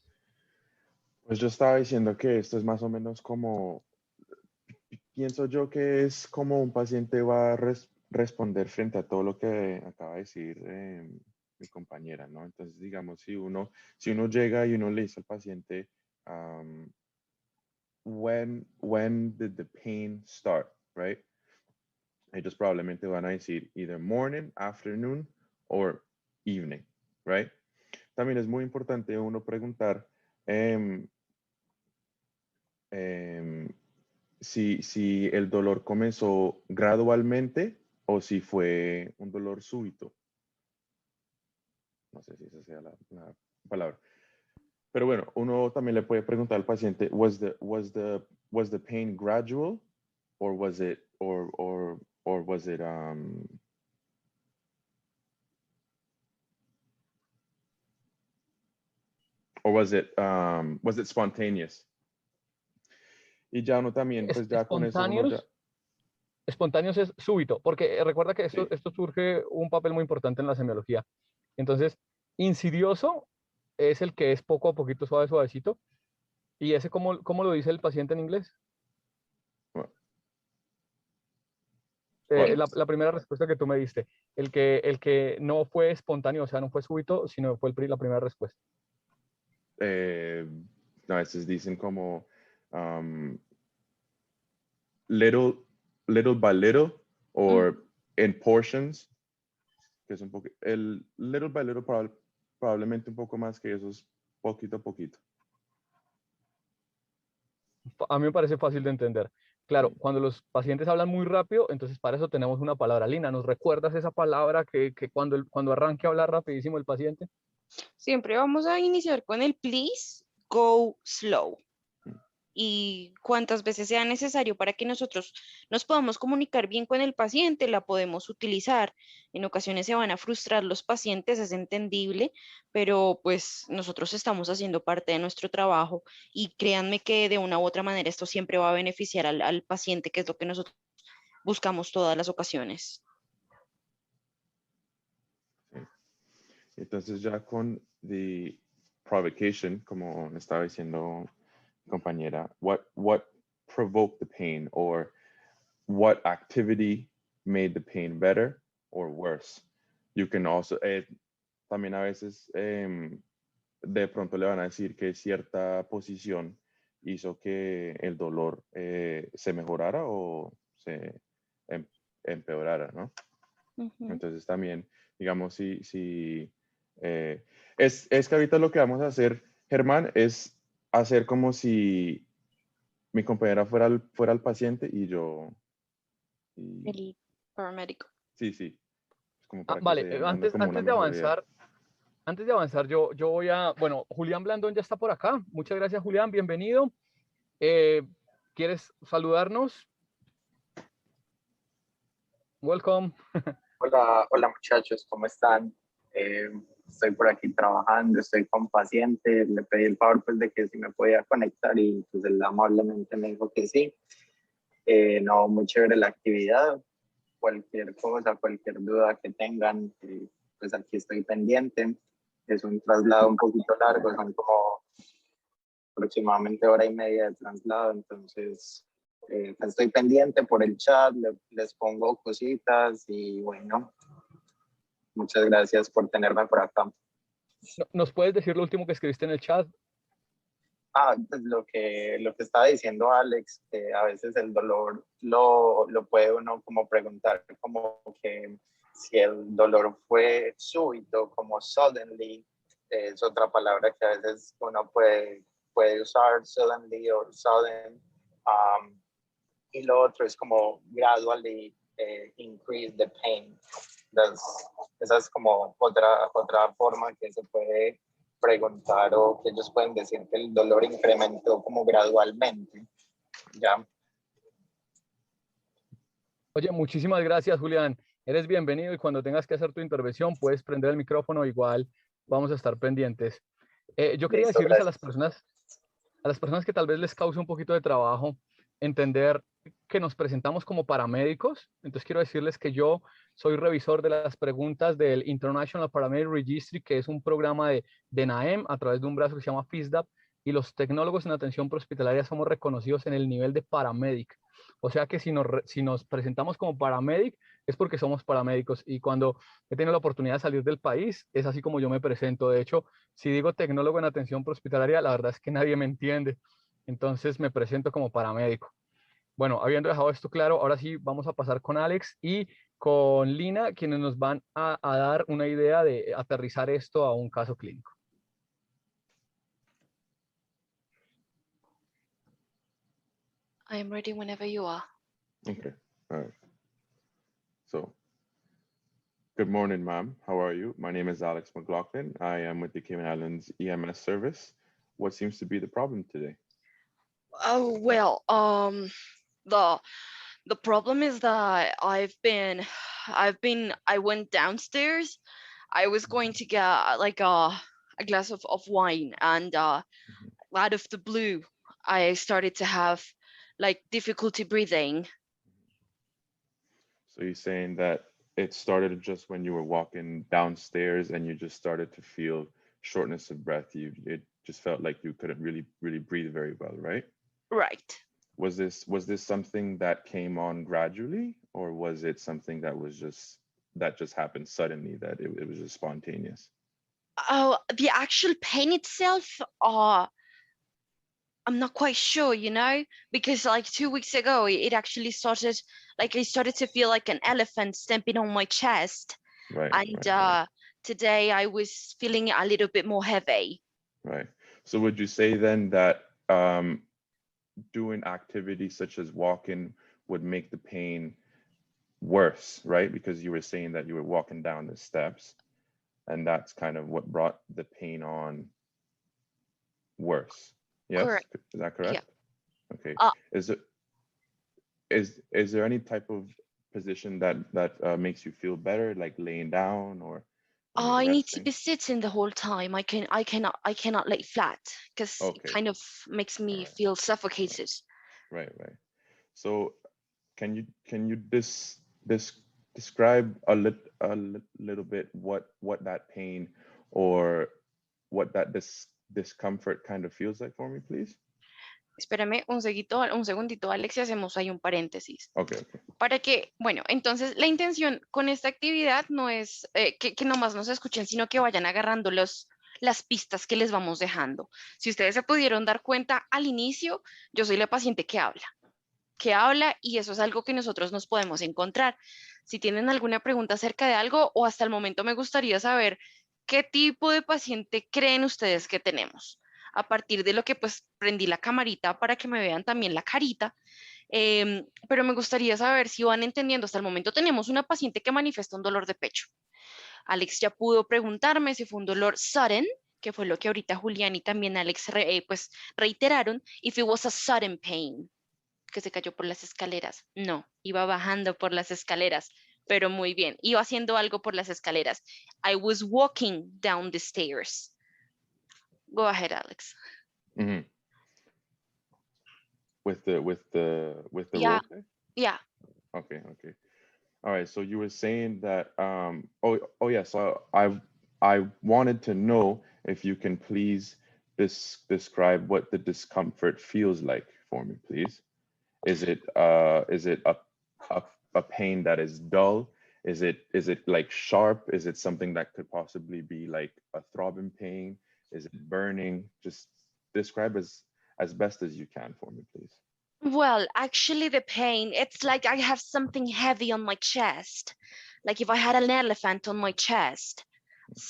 Pues yo estaba diciendo que esto es más o menos como, pienso yo que es como un paciente va a responder frente a todo lo que acaba de decir mi compañera, ¿no? Entonces, digamos, si uno llega y uno le dice al paciente, when did the pain start, right? Ellos probablemente van a decir either morning, afternoon, or evening, right? También es muy importante uno preguntar si el dolor comenzó gradualmente o si fue un dolor súbito. No sé si esa sea la palabra. Pero bueno, uno también le puede preguntar al paciente, was the pain gradual or was it was it spontaneous? Y ya uno también, pues ya con eso uno ya... Espontáneos es súbito, porque recuerda que esto surge un papel muy importante en la semiología. Entonces, insidioso es el que es poco a poquito, suave, suavecito. ¿Y ese cómo lo dice el paciente en inglés? La primera respuesta que tú me diste, el que no fue espontáneo, o sea, no fue súbito, sino fue la primera respuesta. No, a veces dicen como little by little or in portions, que es un poco, el little by little probablemente un poco más que eso, es poquito a poquito. A mí me parece fácil de entender. Claro, cuando los pacientes hablan muy rápido, entonces para eso tenemos una palabra. Lina, ¿nos recuerdas esa palabra que cuando arranque a hablar rapidísimo el paciente? Siempre vamos a iniciar con el please go slow. Y cuantas veces sea necesario para que nosotros nos podamos comunicar bien con el paciente, la podemos utilizar. En ocasiones se van a frustrar los pacientes, es entendible, pero pues nosotros estamos haciendo parte de nuestro trabajo y créanme que de una u otra manera esto siempre va a beneficiar al paciente, que es lo que nosotros buscamos todas las ocasiones. Sí. Entonces ya con the provocation, como estaba diciendo compañera, what provoked the pain, or what activity made the pain better or worse? You can also, también a veces de pronto le van a decir que cierta posición hizo que el dolor se mejorara o se empeorara, ¿no? Entonces también, digamos, es que ahorita lo que vamos a hacer, Germán, es hacer como si mi compañera fuera el paciente y yo... El paramédico. Sí. Como vale, antes de avanzar, yo voy a... Bueno, Julián Blandón ya está por acá. Muchas gracias, Julián. Bienvenido. ¿Quieres saludarnos? Welcome. Hola muchachos, ¿cómo están? estoy por aquí trabajando, estoy con paciente, le pedí el favor pues de que si me podía conectar y pues él amablemente me dijo que sí. No, muy chévere la actividad, cualquier cosa, cualquier duda que tengan, pues aquí estoy pendiente. Es un traslado un poquito largo, son como aproximadamente hora y media de traslado, entonces estoy pendiente por el chat, les pongo cositas y bueno, muchas gracias por tenerme por acá. ¿Nos puedes decir lo último que escribiste en el chat? Pues lo que estaba diciendo Alex, que a veces el dolor lo puede uno como preguntar, como que si el dolor fue súbito, como suddenly, es otra palabra que a veces uno puede usar, suddenly o sudden, y lo otro es como gradually increase the pain. Esa es como otra forma que se puede preguntar o que ellos pueden decir que el dolor incrementó como gradualmente. ¿Ya? Oye, muchísimas gracias, Julián. Eres bienvenido y cuando tengas que hacer tu intervención puedes prender el micrófono, igual vamos a estar pendientes. Yo quería Listo, decirles gracias. a las personas que tal vez les cause un poquito de trabajo entender que nos presentamos como paramédicos. Entonces quiero decirles que yo soy revisor de las preguntas del International Paramedic Registry, que es un programa de NAEM a través de un brazo que se llama FISDAP, y los tecnólogos en atención prehospitalaria somos reconocidos en el nivel de paramedic. O sea que si nos presentamos como paramedic es porque somos paramédicos, y cuando he tenido la oportunidad de salir del país es así como yo me presento. De hecho, si digo tecnólogo en atención prehospitalaria, la verdad es que nadie me entiende. Entonces me presento como paramédico. Bueno, habiendo dejado esto claro, ahora sí vamos a pasar con Alex y con Lina, quienes nos van a dar una idea de aterrizar esto a un caso clínico. I am ready whenever you are. Okay, all right. So, good morning, ma'am. How are you? My name is Alex McLaughlin. I am with the Cayman Islands EMS service. What seems to be the problem today? Oh, well, the problem is that I went downstairs. I was going to get like a glass of wine, and out of the blue, I started to have like difficulty breathing. So you're saying that it started just when you were walking downstairs and you just started to feel shortness of breath. It just felt like you couldn't really breathe very well, right? Right. Was this something that came on gradually, or was it something that just happened suddenly, that it was just spontaneous? Oh, the actual pain itself, I'm not quite sure, you know, because like 2 weeks ago, it actually started, like I started to feel like an elephant stamping on my chest. Right. And right. today I was feeling a little bit more heavy. Right. So would you say then that doing activities such as walking would make the pain worse, right? Because you were saying that you were walking down the steps, and that's kind of what brought the pain on worse. Yes, Correct. Is that correct? Yeah. Okay. Is there any type of position that makes you feel better, like laying down or? I need to be sitting the whole time. I cannot lay flat because it kind of makes me feel suffocated. Right. So can you describe a little bit what that pain or what that discomfort kind of feels like for me, please? Espérame un segundito, Alex, y hacemos ahí un paréntesis. Okay. Para que, bueno, entonces la intención con esta actividad no es que nomás nos escuchen, sino que vayan agarrando las pistas que les vamos dejando. Si ustedes se pudieron dar cuenta al inicio, yo soy la paciente que habla, y eso es algo que nosotros nos podemos encontrar. Si tienen alguna pregunta acerca de algo, o hasta el momento me gustaría saber qué tipo de paciente creen ustedes que tenemos. A partir de lo que pues prendí la camarita para que me vean también la carita, pero me gustaría saber si van entendiendo. Hasta el momento tenemos una paciente que manifiesta un dolor de pecho. Alex ya pudo preguntarme si fue un dolor sudden, que fue lo que ahorita Julián y también Alex pues reiteraron, if it was a sudden pain, que se cayó por las escaleras. No, iba bajando por las escaleras. pero muy bien. Iba haciendo algo por las escaleras. I was walking down the stairs. Go ahead, Alex. Mhm. With the Yeah. role play? Yeah. Okay, okay. All right. So you were saying that oh yeah, so I wanted to know if you can please describe what the discomfort feels like for me, please. Is it a pain that is dull? Is it like sharp? Is it something that could possibly be like a throbbing pain? Is it burning? Just describe as best as you can for me, please. Well, actually, the pain, it's like I have something heavy on my chest. Like if I had an elephant on my chest.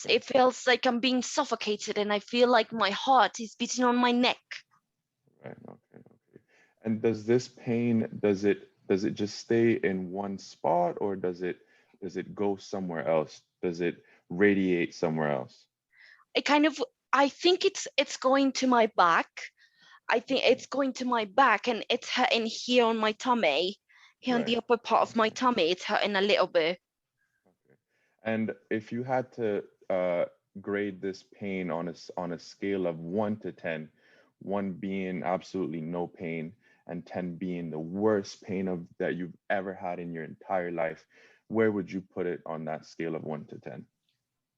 It feels like I'm being suffocated and I feel like my heart is beating on my neck. Right. Okay. Okay. And does this pain, does it just stay in one spot, or does it go somewhere else? Does it radiate somewhere else? I think it's going to my back. I think it's going to my back and it's hurting here on my tummy. Here on Right. the upper part of my tummy, it's hurting a little bit. Okay. And if you had to grade this pain on a scale of 1 to 10, 1 being absolutely no pain and 10 being the worst pain that you've ever had in your entire life, where would you put it on that scale of 1 to 10?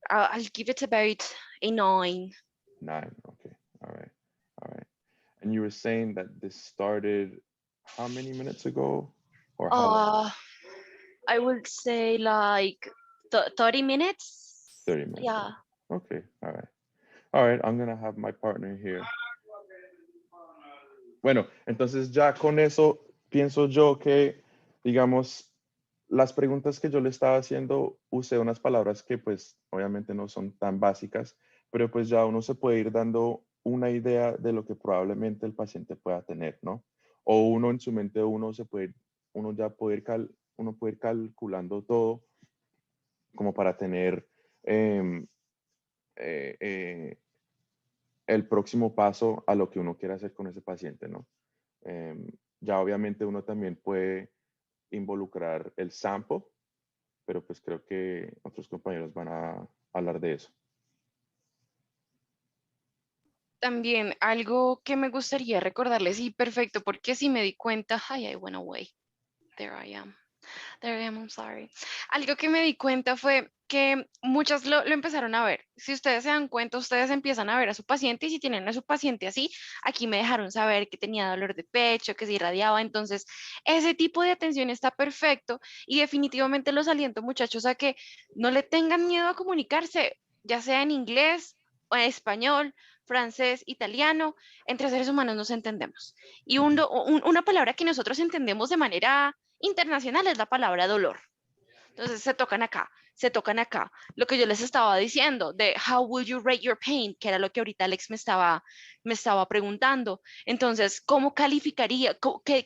I'll give it about a 9. 9. Okay. All right. All right. And you were saying that this started how many minutes ago? Or how long? I would say like 30 minutes. 30 minutes. Yeah. Okay. All right. All right. I'm going to have my partner here. Bueno, entonces ya con eso pienso yo que, digamos, las preguntas que yo le estaba haciendo, usé unas palabras que pues obviamente no son tan básicas, pero pues ya uno se puede ir dando una idea de lo que probablemente el paciente pueda tener, ¿no? O uno en su mente, uno ya puede uno puede ir calculando todo como para tener el próximo paso a lo que uno quiere hacer con ese paciente, ¿no? Ya obviamente uno también puede involucrar el sample, pero pues creo que otros compañeros van a hablar de eso. También algo que me gustaría recordarles, y perfecto, porque si me di cuenta, ay, I went away. There I am. There I am, I'm sorry. Algo que me di cuenta fue que muchas lo empezaron a ver. Si ustedes se dan cuenta, ustedes empiezan a ver a su paciente y si tienen a su paciente así, aquí me dejaron saber que tenía dolor de pecho, que se irradiaba. Entonces, ese tipo de atención está perfecto y definitivamente los aliento, muchachos, a que no le tengan miedo a comunicarse, ya sea en inglés o en español, francés, italiano. Entre seres humanos nos entendemos. Y una palabra que nosotros entendemos de manera internacional es la palabra dolor. Entonces se tocan acá, se tocan acá. Lo que yo les estaba diciendo de how would you rate your pain, que era lo que ahorita Alex me estaba preguntando. Entonces, ¿cómo calificaría,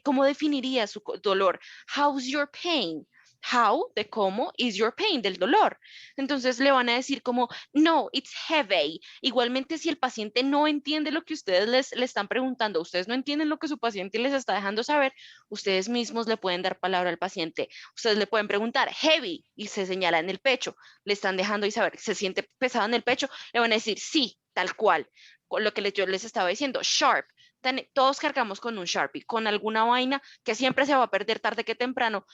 cómo definiría su dolor? How's your pain? How, de cómo, is your pain, del dolor. Entonces le van a decir como, no, it's heavy. Igualmente, si el paciente no entiende lo que ustedes le están preguntando, ustedes no entienden lo que su paciente les está dejando saber, ustedes mismos le pueden dar palabra al paciente. Ustedes le pueden preguntar, heavy, y se señala en el pecho. Le están dejando y saber, ¿se siente pesado en el pecho? Le van a decir, sí, tal cual. Con lo que yo les estaba diciendo, sharp. Todos cargamos con un Sharpie, con alguna vaina que siempre se va a perder tarde que temprano.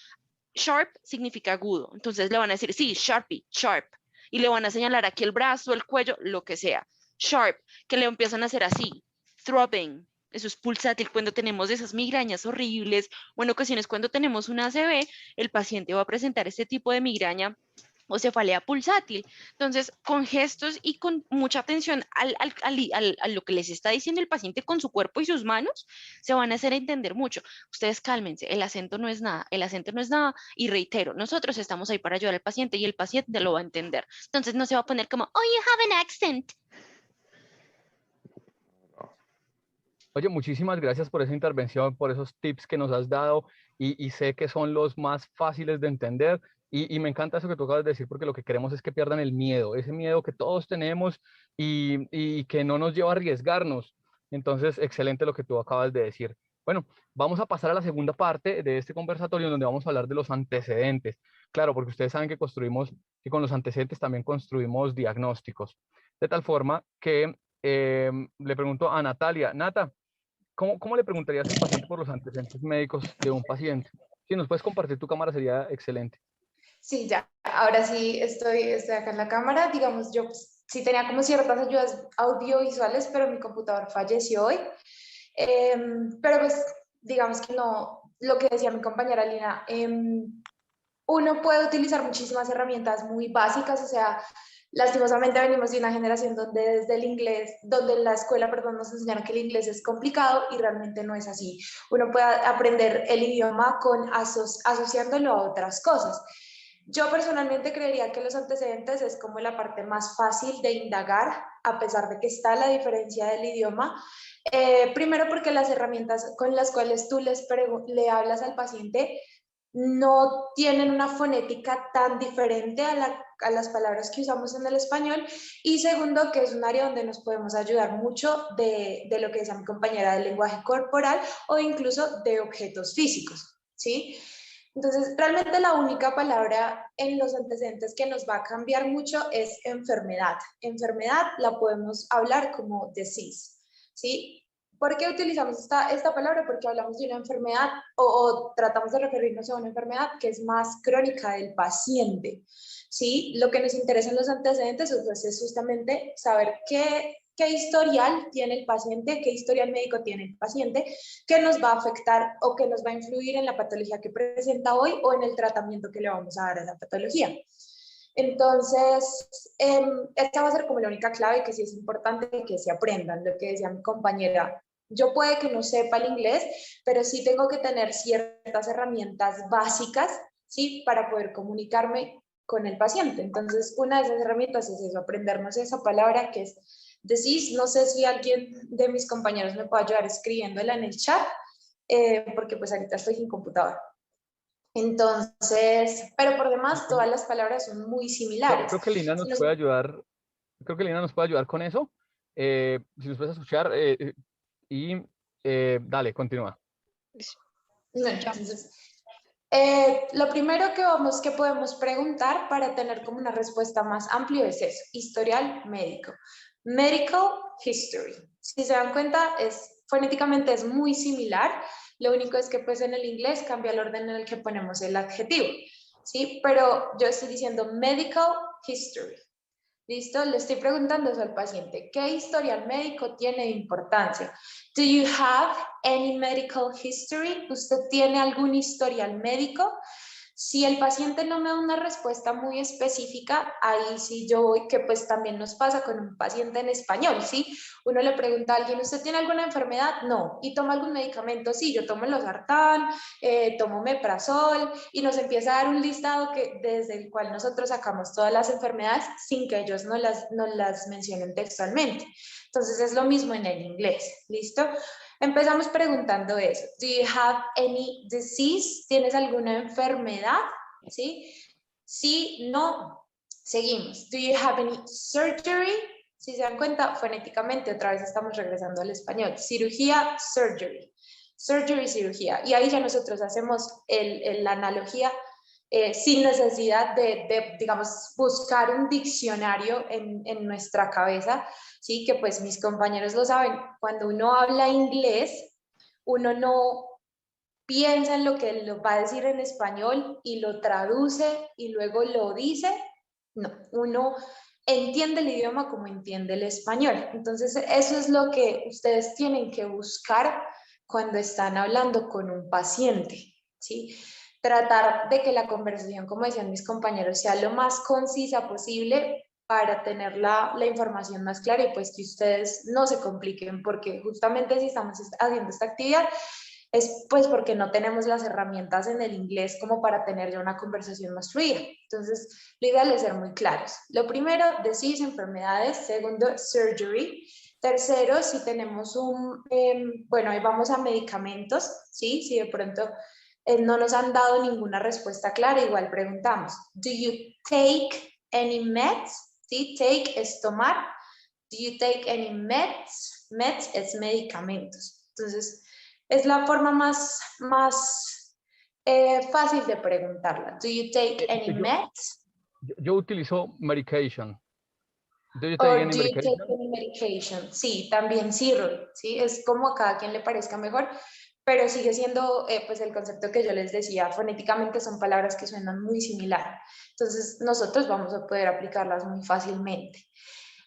Sharp significa agudo. Entonces le van a decir, sí, Sharpie, sharp. Y le van a señalar aquí el brazo, el cuello, lo que sea. Sharp, que le empiezan a hacer así. Throbbing, eso es pulsátil. Cuando tenemos esas migrañas horribles, o en ocasiones cuando tenemos una ACV, el paciente va a presentar este tipo de migraña o cefalea pulsátil. Entonces, con gestos y con mucha atención a lo que les está diciendo el paciente con su cuerpo y sus manos, se van a hacer entender mucho. Ustedes cálmense, el acento no es nada, el acento no es nada, y reitero, nosotros estamos ahí para ayudar al paciente y el paciente lo va a entender. Entonces, no se va a poner como, oh, you have an accent. Oye, muchísimas gracias por esa intervención, por esos tips que nos has dado y sé que son los más fáciles de entender y me encanta eso que tú acabas de decir porque lo que queremos es que pierdan el miedo, ese miedo que todos tenemos y que no nos lleva a arriesgarnos. Entonces, excelente lo que tú acabas de decir. Bueno, vamos a pasar a la segunda parte de este conversatorio en donde vamos a hablar de los antecedentes. Claro, porque ustedes saben que con los antecedentes también construimos diagnósticos. De tal forma que le pregunto a Natalia, Nata, ¿cómo le preguntarías al paciente por los antecedentes médicos de un paciente? Si nos puedes compartir tu cámara sería excelente. Sí, ya. Ahora sí estoy acá en la cámara. Digamos, yo pues, sí tenía como ciertas ayudas audiovisuales, pero mi computador falleció hoy. Pero pues digamos que no, lo que decía mi compañera Lina, uno puede utilizar muchísimas herramientas muy básicas, o sea, lastimosamente venimos de una generación donde desde el inglés, donde en la escuela, perdón, nos enseñaron que el inglés es complicado y realmente no es así. Uno puede aprender el idioma asociándolo a otras cosas. Yo personalmente creería que los antecedentes es como la parte más fácil de indagar, a pesar de que está la diferencia del idioma. Primero porque las herramientas con las cuales tú le hablas al paciente no tienen una fonética tan diferente a las palabras que usamos en el español, y segundo que es un área donde nos podemos ayudar mucho de lo que decía mi compañera del lenguaje corporal o incluso de objetos físicos, ¿sí? Entonces, realmente la única palabra en los antecedentes que nos va a cambiar mucho es enfermedad. Enfermedad la podemos hablar como disease, ¿sí? ¿Por qué utilizamos esta palabra? Porque hablamos de una enfermedad o tratamos de referirnos a una enfermedad que es más crónica del paciente, ¿sí? Lo que nos interesa en los antecedentes pues, es justamente saber qué historial tiene el paciente, qué historial médico tiene el paciente, que nos va a afectar o que nos va a influir en la patología que presenta hoy o en el tratamiento que le vamos a dar a la patología. Entonces, esta va a ser como la única clave que sí es importante que se aprendan, lo que decía mi compañera. Yo puede que no sepa el inglés, pero sí tengo que tener ciertas herramientas básicas, ¿sí? Para poder comunicarme con el paciente. Entonces, una de esas herramientas es eso, aprendernos esa palabra que es disease. No sé si alguien de mis compañeros me puede ayudar escribiéndola en el chat, porque pues ahorita estoy sin computador. Entonces, pero por demás, todas las palabras son muy similares. Creo que Lina nos puede ayudar. Creo que Lina nos puede ayudar con eso. Si nos puedes escuchar y dale, continúa. Entonces, lo primero que podemos preguntar para tener como una respuesta más amplia es eso, historial médico. Medical history. Si se dan cuenta, fonéticamente es muy similar, lo único es que pues en el inglés cambia el orden en el que ponemos el adjetivo, ¿sí? Pero yo estoy diciendo medical history. ¿Listo? Le estoy preguntando eso al paciente. ¿Qué historial médico tiene importancia? Do you have any medical history? ¿Usted tiene algún historial médico? Si el paciente no me da una respuesta muy específica, ahí sí yo voy, que pues también nos pasa con un paciente en español, ¿sí? Uno le pregunta a alguien, ¿usted tiene alguna enfermedad? No. ¿Y toma algún medicamento? Sí, yo tomo losartán, tomo meprazol, y nos empieza a dar un listado desde el cual nosotros sacamos todas las enfermedades sin que ellos no las mencionen textualmente. Entonces es lo mismo en el inglés, ¿listo? Empezamos preguntando eso. Do you have any disease? ¿Tienes alguna enfermedad? ¿Sí? Sí, no. Seguimos. Do you have any surgery? Si se dan cuenta, fonéticamente otra vez estamos regresando al español. Cirugía, surgery. Surgery, cirugía. Y ahí ya nosotros hacemos la analogía sin necesidad de, digamos, buscar un diccionario en nuestra cabeza, ¿sí? Que pues mis compañeros lo saben, cuando uno habla inglés, uno no piensa en lo que lo va a decir en español y lo traduce y luego lo dice, no, uno entiende el idioma como entiende el español. Entonces, eso es lo que ustedes tienen que buscar cuando están hablando con un paciente, ¿sí? Tratar de que la conversación, como decían mis compañeros, sea lo más concisa posible para tener la información más clara y pues que ustedes no se compliquen, porque justamente si estamos haciendo esta actividad es pues porque no tenemos las herramientas en el inglés como para tener ya una conversación más fluida. Entonces, lo ideal es ser muy claros. Lo primero, disease, enfermedades. Segundo, surgery. Tercero, si tenemos bueno, ahí vamos a medicamentos, ¿sí? Si de pronto no nos han dado ninguna respuesta clara, igual preguntamos, do you take any meds? ¿Sí? Take es tomar. Do you take any meds? Meds es medicamentos. Entonces, Es la forma más fácil de preguntarla. Do you take any meds? Yo utilizo medication. Do you take Or any do you medication? take any medication? Sí, también sirve, ¿sí? Es como a cada quien le parezca mejor, pero sigue siendo pues el concepto que yo les decía, fonéticamente son palabras que suenan muy similar. Entonces nosotros vamos a poder aplicarlas muy fácilmente.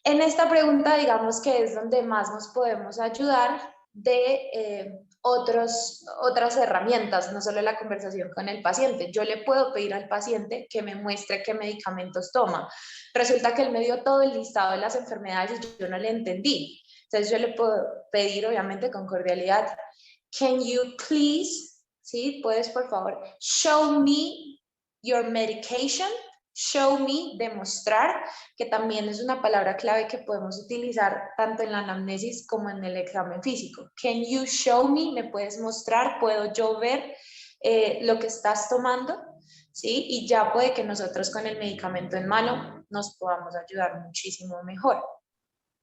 En esta pregunta, digamos que es donde más nos podemos ayudar de otras herramientas, no solo la conversación con el paciente. Yo le puedo pedir al paciente que me muestre qué medicamentos toma. Resulta que él me dio todo el listado de las enfermedades y yo no le entendí. Entonces yo le puedo pedir, obviamente, con cordialidad, can you please, ¿sí? Puedes, por favor, show me your medication. Show me, demostrar, que también es una palabra clave que podemos utilizar tanto en la anamnesis como en el examen físico. Can you show me? ¿Me puedes mostrar? ¿Puedo yo ver lo que estás tomando? ¿Sí? Y ya puede que nosotros con el medicamento en mano nos podamos ayudar muchísimo mejor.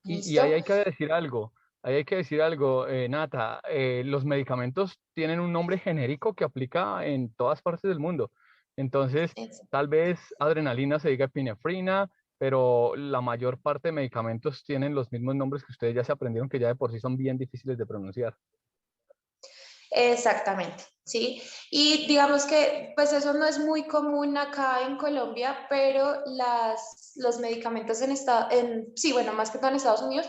Y ahí hay que decir algo. Ahí hay que decir algo, Nata. Los medicamentos tienen un nombre genérico que aplica en todas partes del mundo. Entonces, tal vez adrenalina se diga epinefrina, pero la mayor parte de medicamentos tienen los mismos nombres que ustedes ya se aprendieron, que ya de por sí son bien difíciles de pronunciar. Exactamente, ¿sí? Y digamos que pues eso no es muy común acá en Colombia, pero los medicamentos sí, bueno, más que todo en Estados Unidos,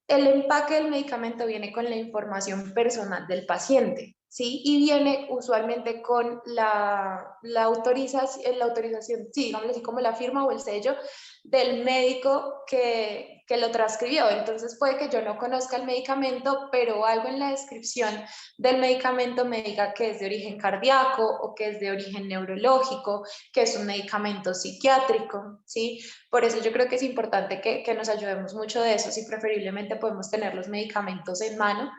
el empaque del medicamento viene con la información personal del paciente, ¿sí? Y viene usualmente con la autorización, sí, digamos así como la firma o el sello del médico que lo transcribió. Entonces puede que yo no conozca el medicamento, pero algo en la descripción del medicamento me diga que es de origen cardíaco o que es de origen neurológico, que es un medicamento psiquiátrico, ¿sí? Por eso yo creo que es importante que nos ayudemos mucho de eso, si preferiblemente podemos tener los medicamentos en mano,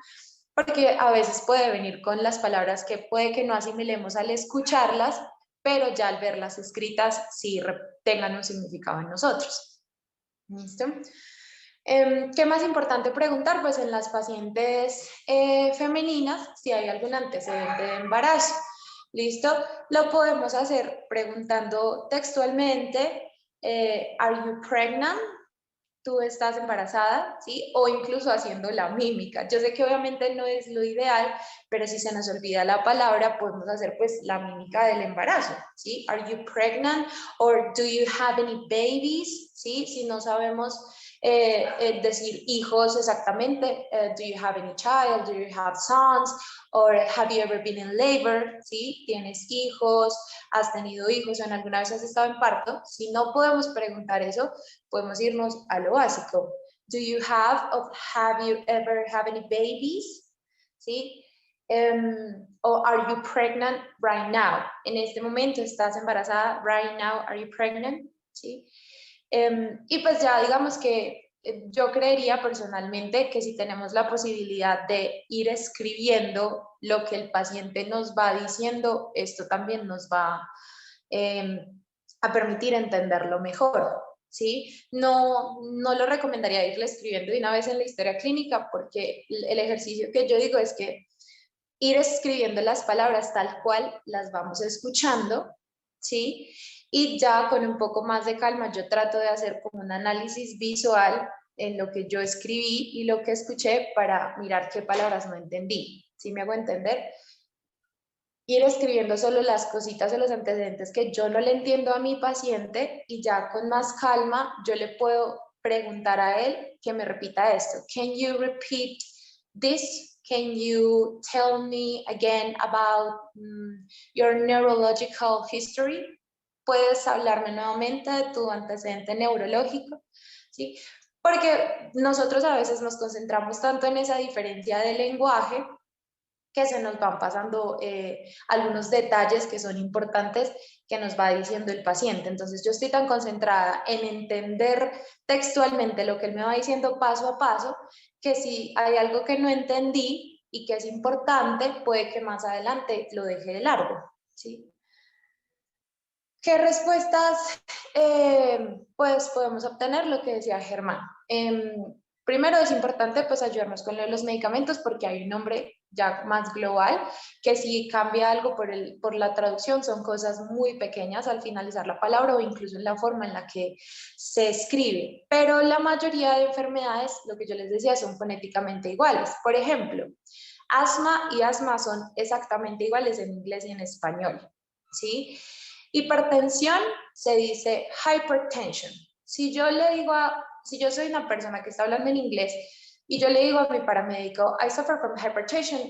porque a veces puede venir con las palabras que puede que no asimilemos al escucharlas, pero ya al verlas escritas sí tengan un significado en nosotros. ¿Listo? ¿Qué más importante preguntar? Pues en las pacientes femeninas, si hay algún antecedente de embarazo. ¿Listo? Lo podemos hacer preguntando textualmente, ¿Are you pregnant? ¿Tú estás embarazada? ¿Sí? O incluso haciendo la mímica. Yo sé que obviamente no es lo ideal, pero si se nos olvida la palabra, podemos hacer pues la mímica del embarazo, ¿sí? ¿Are you pregnant? Or do you have any babies? ¿Sí? Si no sabemos decir hijos exactamente, do you have any child? Do you have sons? Or have you ever been in labor? ¿Sí? ¿Tienes hijos? ¿Has tenido hijos? ¿O en alguna vez has estado en parto? Si no podemos preguntar eso, podemos irnos a lo básico. Do you have you ever have any babies? ¿Sí? Or are you pregnant right now? En este momento estás embarazada. Right now, are you pregnant? ¿Sí? Y pues ya digamos que yo creería personalmente que si tenemos la posibilidad de ir escribiendo lo que el paciente nos va diciendo, esto también nos va a permitir entenderlo mejor, ¿sí? No lo recomendaría irle escribiendo de una vez en la historia clínica, porque el ejercicio que yo digo es que ir escribiendo las palabras tal cual las vamos escuchando, ¿sí? Y ya con un poco más de calma yo trato de hacer como un análisis visual en lo que yo escribí y lo que escuché para mirar qué palabras no entendí. ¿Sí me hago entender? Ir escribiendo solo las cositas o los antecedentes que yo no le entiendo a mi paciente y ya con más calma yo le puedo preguntar a él que me repita esto. Can you repeat this? Can you tell me again about your neurological history? ¿Puedes hablarme nuevamente de tu antecedente neurológico? ¿Sí? Porque nosotros a veces nos concentramos tanto en esa diferencia de lenguaje que se nos van pasando algunos detalles que son importantes que nos va diciendo el paciente. Entonces yo estoy tan concentrada en entender textualmente lo que él me va diciendo paso a paso, que si hay algo que no entendí y que es importante, puede que más adelante lo deje de largo, ¿sí? ¿Qué respuestas pues podemos obtener? Lo que decía Germán. Primero es importante pues ayudarnos con lo de los medicamentos porque hay un nombre ya más global, que si cambia algo por la traducción son cosas muy pequeñas al finalizar la palabra o incluso en la forma en la que se escribe. Pero la mayoría de enfermedades, lo que yo les decía, son fonéticamente iguales. Por ejemplo, asma y asma son exactamente iguales en inglés y en español, ¿sí? Hipertensión se dice hypertension. Si yo soy una persona que está hablando en inglés y yo le digo a mi paramédico, I suffer from hypertension,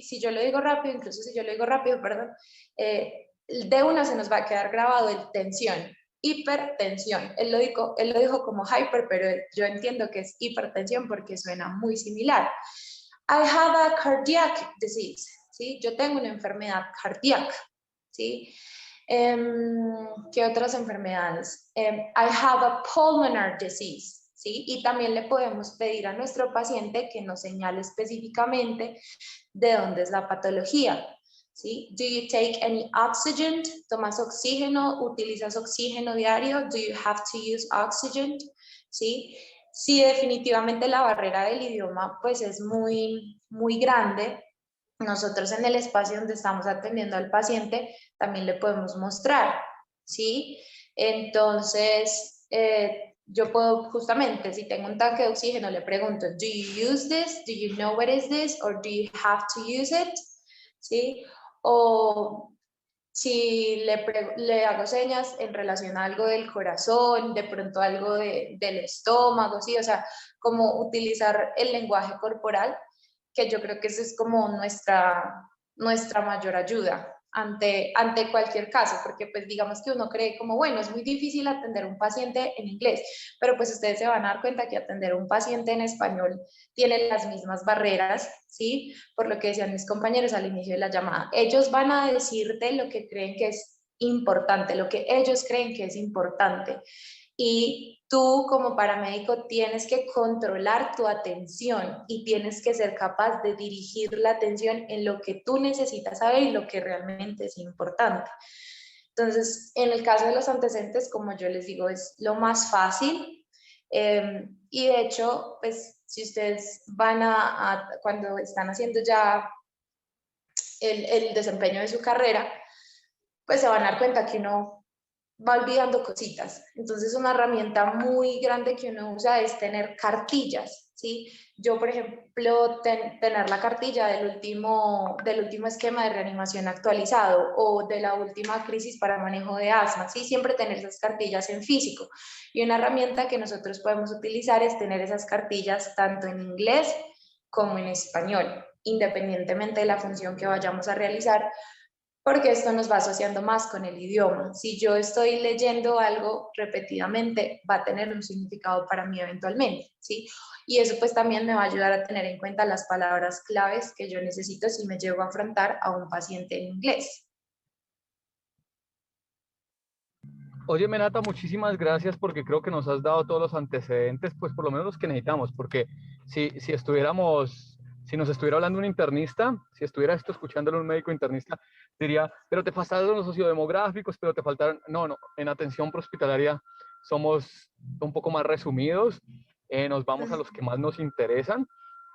si yo lo digo rápido, incluso si yo lo digo rápido, perdón, de una se nos va a quedar grabado el tensión, hipertensión. Él lo dijo como hyper, pero yo entiendo que es hipertensión porque suena muy similar. I have a cardiac disease, ¿sí? Yo tengo una enfermedad cardíaca, ¿sí? ¿Qué otras enfermedades? I have a pulmonary disease, ¿sí? Y también le podemos pedir a nuestro paciente que nos señale específicamente de dónde es la patología, ¿sí? Do you take any oxygen? ¿Tomas oxígeno? ¿Utilizas oxígeno diario? Do you have to use oxygen? ¿Sí? Sí, definitivamente la barrera del idioma pues es muy, muy grande. Nosotros en el espacio donde estamos atendiendo al paciente también le podemos mostrar, ¿sí? Entonces, yo puedo justamente, si tengo un tanque de oxígeno, le pregunto, do you use this? Do you know what is this? Or do you have to use it? ¿Sí? O si le hago señas en relación a algo del corazón, de pronto algo del estómago, ¿sí? O sea, como utilizar el lenguaje corporal, que yo creo que esa es como nuestra mayor ayuda ante cualquier caso, porque pues digamos que uno cree como, bueno, es muy difícil atender a un paciente en inglés, pero pues ustedes se van a dar cuenta que atender a un paciente en español tiene las mismas barreras, ¿sí? Por lo que decían mis compañeros al inicio de la llamada. Ellos van a decirte lo que creen que es importante, lo que ellos creen que es importante. Y tú como paramédico tienes que controlar tu atención y tienes que ser capaz de dirigir la atención en lo que tú necesitas saber y lo que realmente es importante. Entonces, en el caso de los antecedentes, como yo les digo, es lo más fácil. Y de hecho, pues si ustedes van cuando están haciendo ya el desempeño de su carrera, pues se van a dar cuenta que uno va olvidando cositas. Entonces una herramienta muy grande que uno usa es tener cartillas, ¿sí? Yo, por ejemplo, tener la cartilla del último esquema de reanimación actualizado o de la última crisis para manejo de asma, ¿sí? Siempre tener esas cartillas en físico. Y una herramienta que nosotros podemos utilizar es tener esas cartillas tanto en inglés como en español, independientemente de la función que vayamos a realizar, porque esto nos va asociando más con el idioma. Si yo estoy leyendo algo repetidamente, va a tener un significado para mí eventualmente, ¿sí? Y eso pues también me va a ayudar a tener en cuenta las palabras claves que yo necesito si me llego a afrontar a un paciente en inglés. Oye, Menata, muchísimas gracias porque creo que nos has dado todos los antecedentes, pues por lo menos los que necesitamos, porque si nos estuviera hablando un internista, si estuviera esto escuchándolo un médico internista, diría, pero te faltaron los sociodemográficos, pero te faltaron, no, en atención prehospitalaria somos un poco más resumidos, nos vamos a los que más nos interesan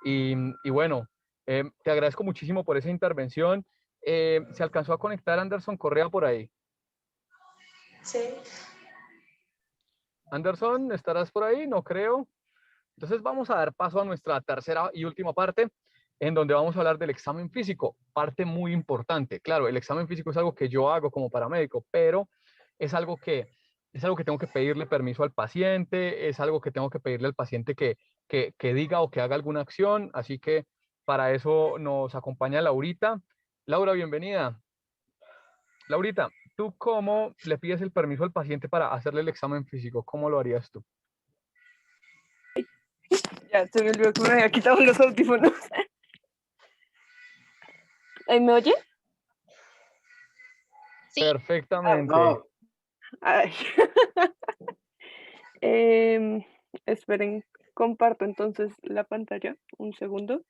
y bueno, te agradezco muchísimo por esa intervención. ¿Se alcanzó a conectar Anderson Correa por ahí? Sí. Anderson, ¿estarás por ahí? No creo. Entonces vamos a dar paso a nuestra tercera y última parte, en donde vamos a hablar del examen físico, parte muy importante. Claro, el examen físico es algo que yo hago como paramédico, pero es algo que tengo que pedirle permiso al paciente, es algo que tengo que pedirle al paciente que diga o que haga alguna acción, así que para eso nos acompaña Laurita. Laura, bienvenida. Laurita, ¿tú cómo le pides el permiso al paciente para hacerle el examen físico? ¿Cómo lo harías tú? Ya, se me olvidó que me había quitado los audífonos. ¿Ahí me oye? Sí. Perfectamente. No. Ay. Esperen, comparto entonces la pantalla. Un segundo.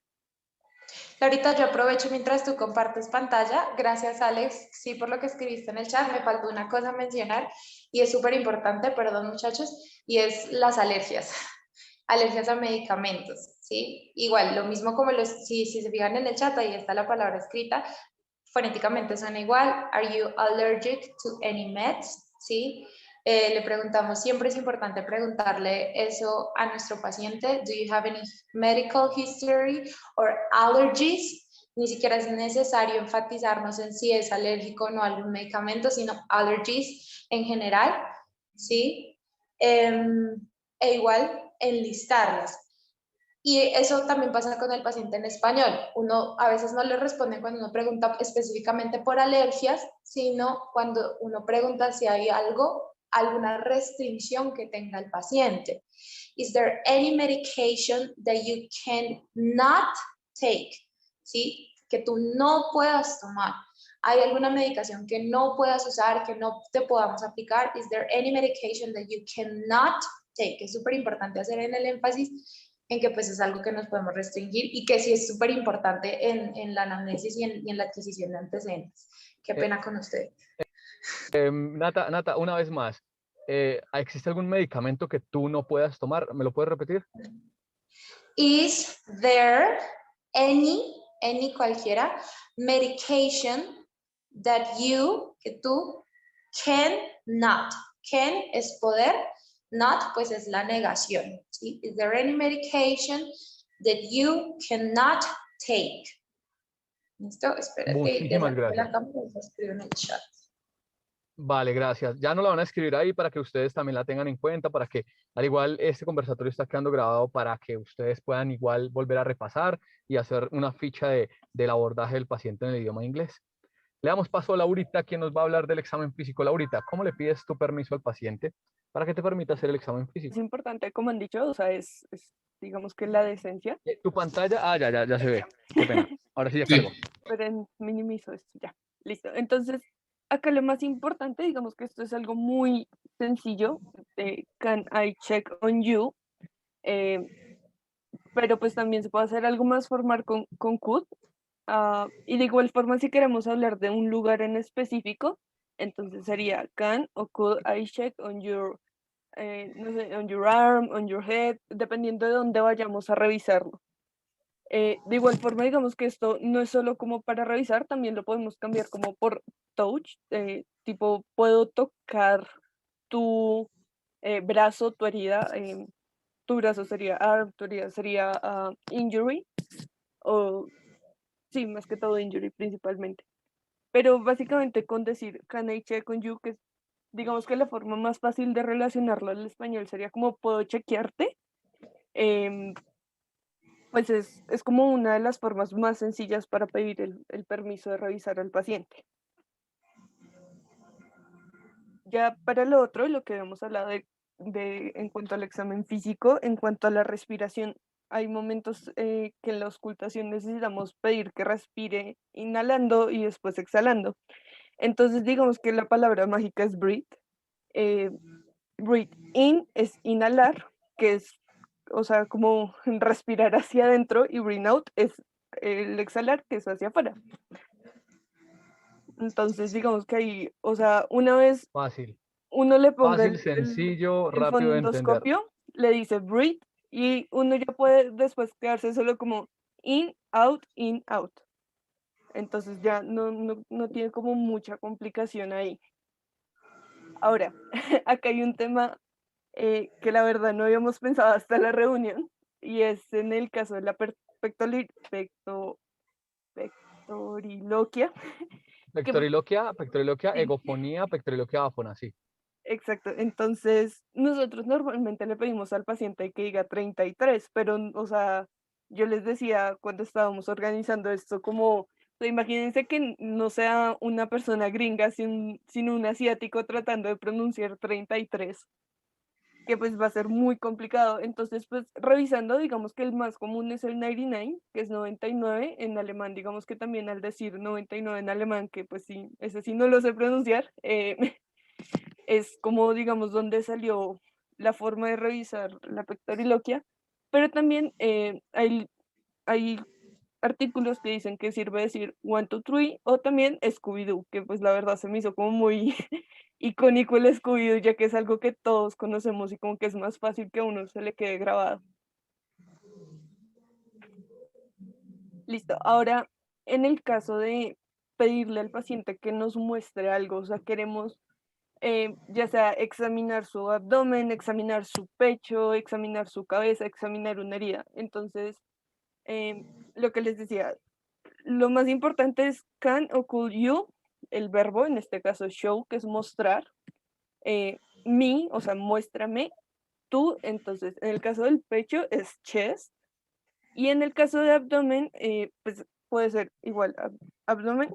Ahorita yo aprovecho mientras tú compartes pantalla. Gracias, Alex. Sí, por lo que escribiste en el chat, me faltó una cosa a mencionar y es súper importante, perdón muchachos, y es las alergias. alergias a medicamentos, ¿sí? Igual, lo mismo como si se fijan en el chat, ahí está la palabra escrita, fonéticamente suena igual. Are you allergic to any meds? ¿Sí? Le preguntamos, siempre es importante preguntarle eso a nuestro paciente. Do you have any medical history or allergies? Ni siquiera es necesario enfatizarnos en si es alérgico o no a algún medicamento, sino allergies en general, ¿sí? E igual enlistarlas. Y eso también pasa con el paciente en español. Uno a veces no le responde cuando uno pregunta específicamente por alergias, sino cuando uno pregunta si hay alguna restricción que tenga el paciente. Is there any medication that you cannot take? ¿Sí? Que tú no puedas tomar. ¿Hay alguna medicación que no puedas usar, que no te podamos aplicar? Is there any medication that you cannot take? Es súper importante hacer en el énfasis en que pues es algo que nos podemos restringir y que sí es súper importante en la anamnesis y en la adquisición de antecedentes. Qué pena con usted. Nata, una vez más, ¿existe algún medicamento que tú no puedas tomar? ¿Me lo puedes repetir? Is there any cualquiera medication that you, que tú, cannot? Can es poder, not pues es la negación, ¿sí? Is there any medication that you cannot take? ¿Listo? Espérate. Muchísimas gracias. En el chat. Vale, gracias. Ya no la van a escribir ahí para que ustedes también la tengan en cuenta, para que al igual este conversatorio está quedando grabado para que ustedes puedan igual volver a repasar y hacer una ficha del abordaje del paciente en el idioma inglés. Le damos paso a Laurita, quien nos va a hablar del examen físico. Laurita, ¿cómo le pides tu permiso al paciente para que te permita hacer el examen físico? Es importante, como han dicho, o sea, es digamos que la decencia. Tu pantalla, ya se ve. Qué pena. Ahora sí ya cargo. Pero minimizo esto, ya. Listo. Entonces, acá lo más importante, digamos que esto es algo muy sencillo, can I check on you? Pero pues también se puede hacer algo más formal con could. Y de igual forma, si queremos hablar de un lugar en específico, entonces sería can o could I check on your, no sé, on your arm, on your head, dependiendo de dónde vayamos a revisarlo. De igual forma, digamos que esto no es solo como para revisar, también lo podemos cambiar como por touch, tipo puedo tocar tu brazo, tu herida, tu brazo sería arm, tu herida sería injury, o sí, más que todo injury principalmente. Pero básicamente con decir can I check on you, que digamos que la forma más fácil de relacionarlo al español sería como puedo chequearte, pues es como una de las formas más sencillas para pedir el permiso de revisar al paciente. Ya para lo otro, lo que hemos hablado en cuanto al examen físico, en cuanto a la respiración, hay momentos que en la auscultación necesitamos pedir que respire inhalando y después exhalando. Entonces digamos que la palabra mágica es breathe. Breathe in es inhalar, que es, o sea, como respirar hacia adentro, y breathe out es el exhalar, que es hacia afuera. Entonces digamos que ahí, o sea, una vez Fácil. uno le ponga Fácil, sencillo, el rápido de entender. fondoscopio, le dice breathe, y uno ya puede después quedarse solo como in, out, in, out. Entonces ya no tiene como mucha complicación ahí. Ahora, acá hay un tema que la verdad no habíamos pensado hasta la reunión, y es en el caso de la pectoriloquia. Pectoriloquia, Sí. egofonía, pectoriloquia áfona, sí. Exacto, entonces nosotros normalmente le pedimos al paciente que diga 33, pero, o sea, yo les decía cuando estábamos organizando esto, como, o sea, imagínense que no sea una persona gringa, sino un asiático tratando de pronunciar 33, que pues va a ser muy complicado. Entonces, pues revisando, digamos que el más común es el 99, que es 99 en alemán, digamos que también al decir 99 en alemán, que pues sí, ese sí no lo sé pronunciar, es como, digamos, donde salió la forma de revisar la pectoriloquia, pero también hay artículos que dicen que sirve decir 1, 2, 3, o también Scooby-Doo, que pues la verdad se me hizo como muy icónico el Scooby-Doo, ya que es algo que todos conocemos y como que es más fácil que a uno se le quede grabado. Listo. Ahora, en el caso de pedirle al paciente que nos muestre algo, o sea, queremos ya sea examinar su abdomen, examinar su pecho, examinar su cabeza, examinar una herida. Entonces, lo que les decía, lo más importante es can o could you, el verbo, en este caso show, que es mostrar, me, o sea, muéstrame, tú, entonces, en el caso del pecho es chest, y en el caso de abdomen, pues puede ser igual abdomen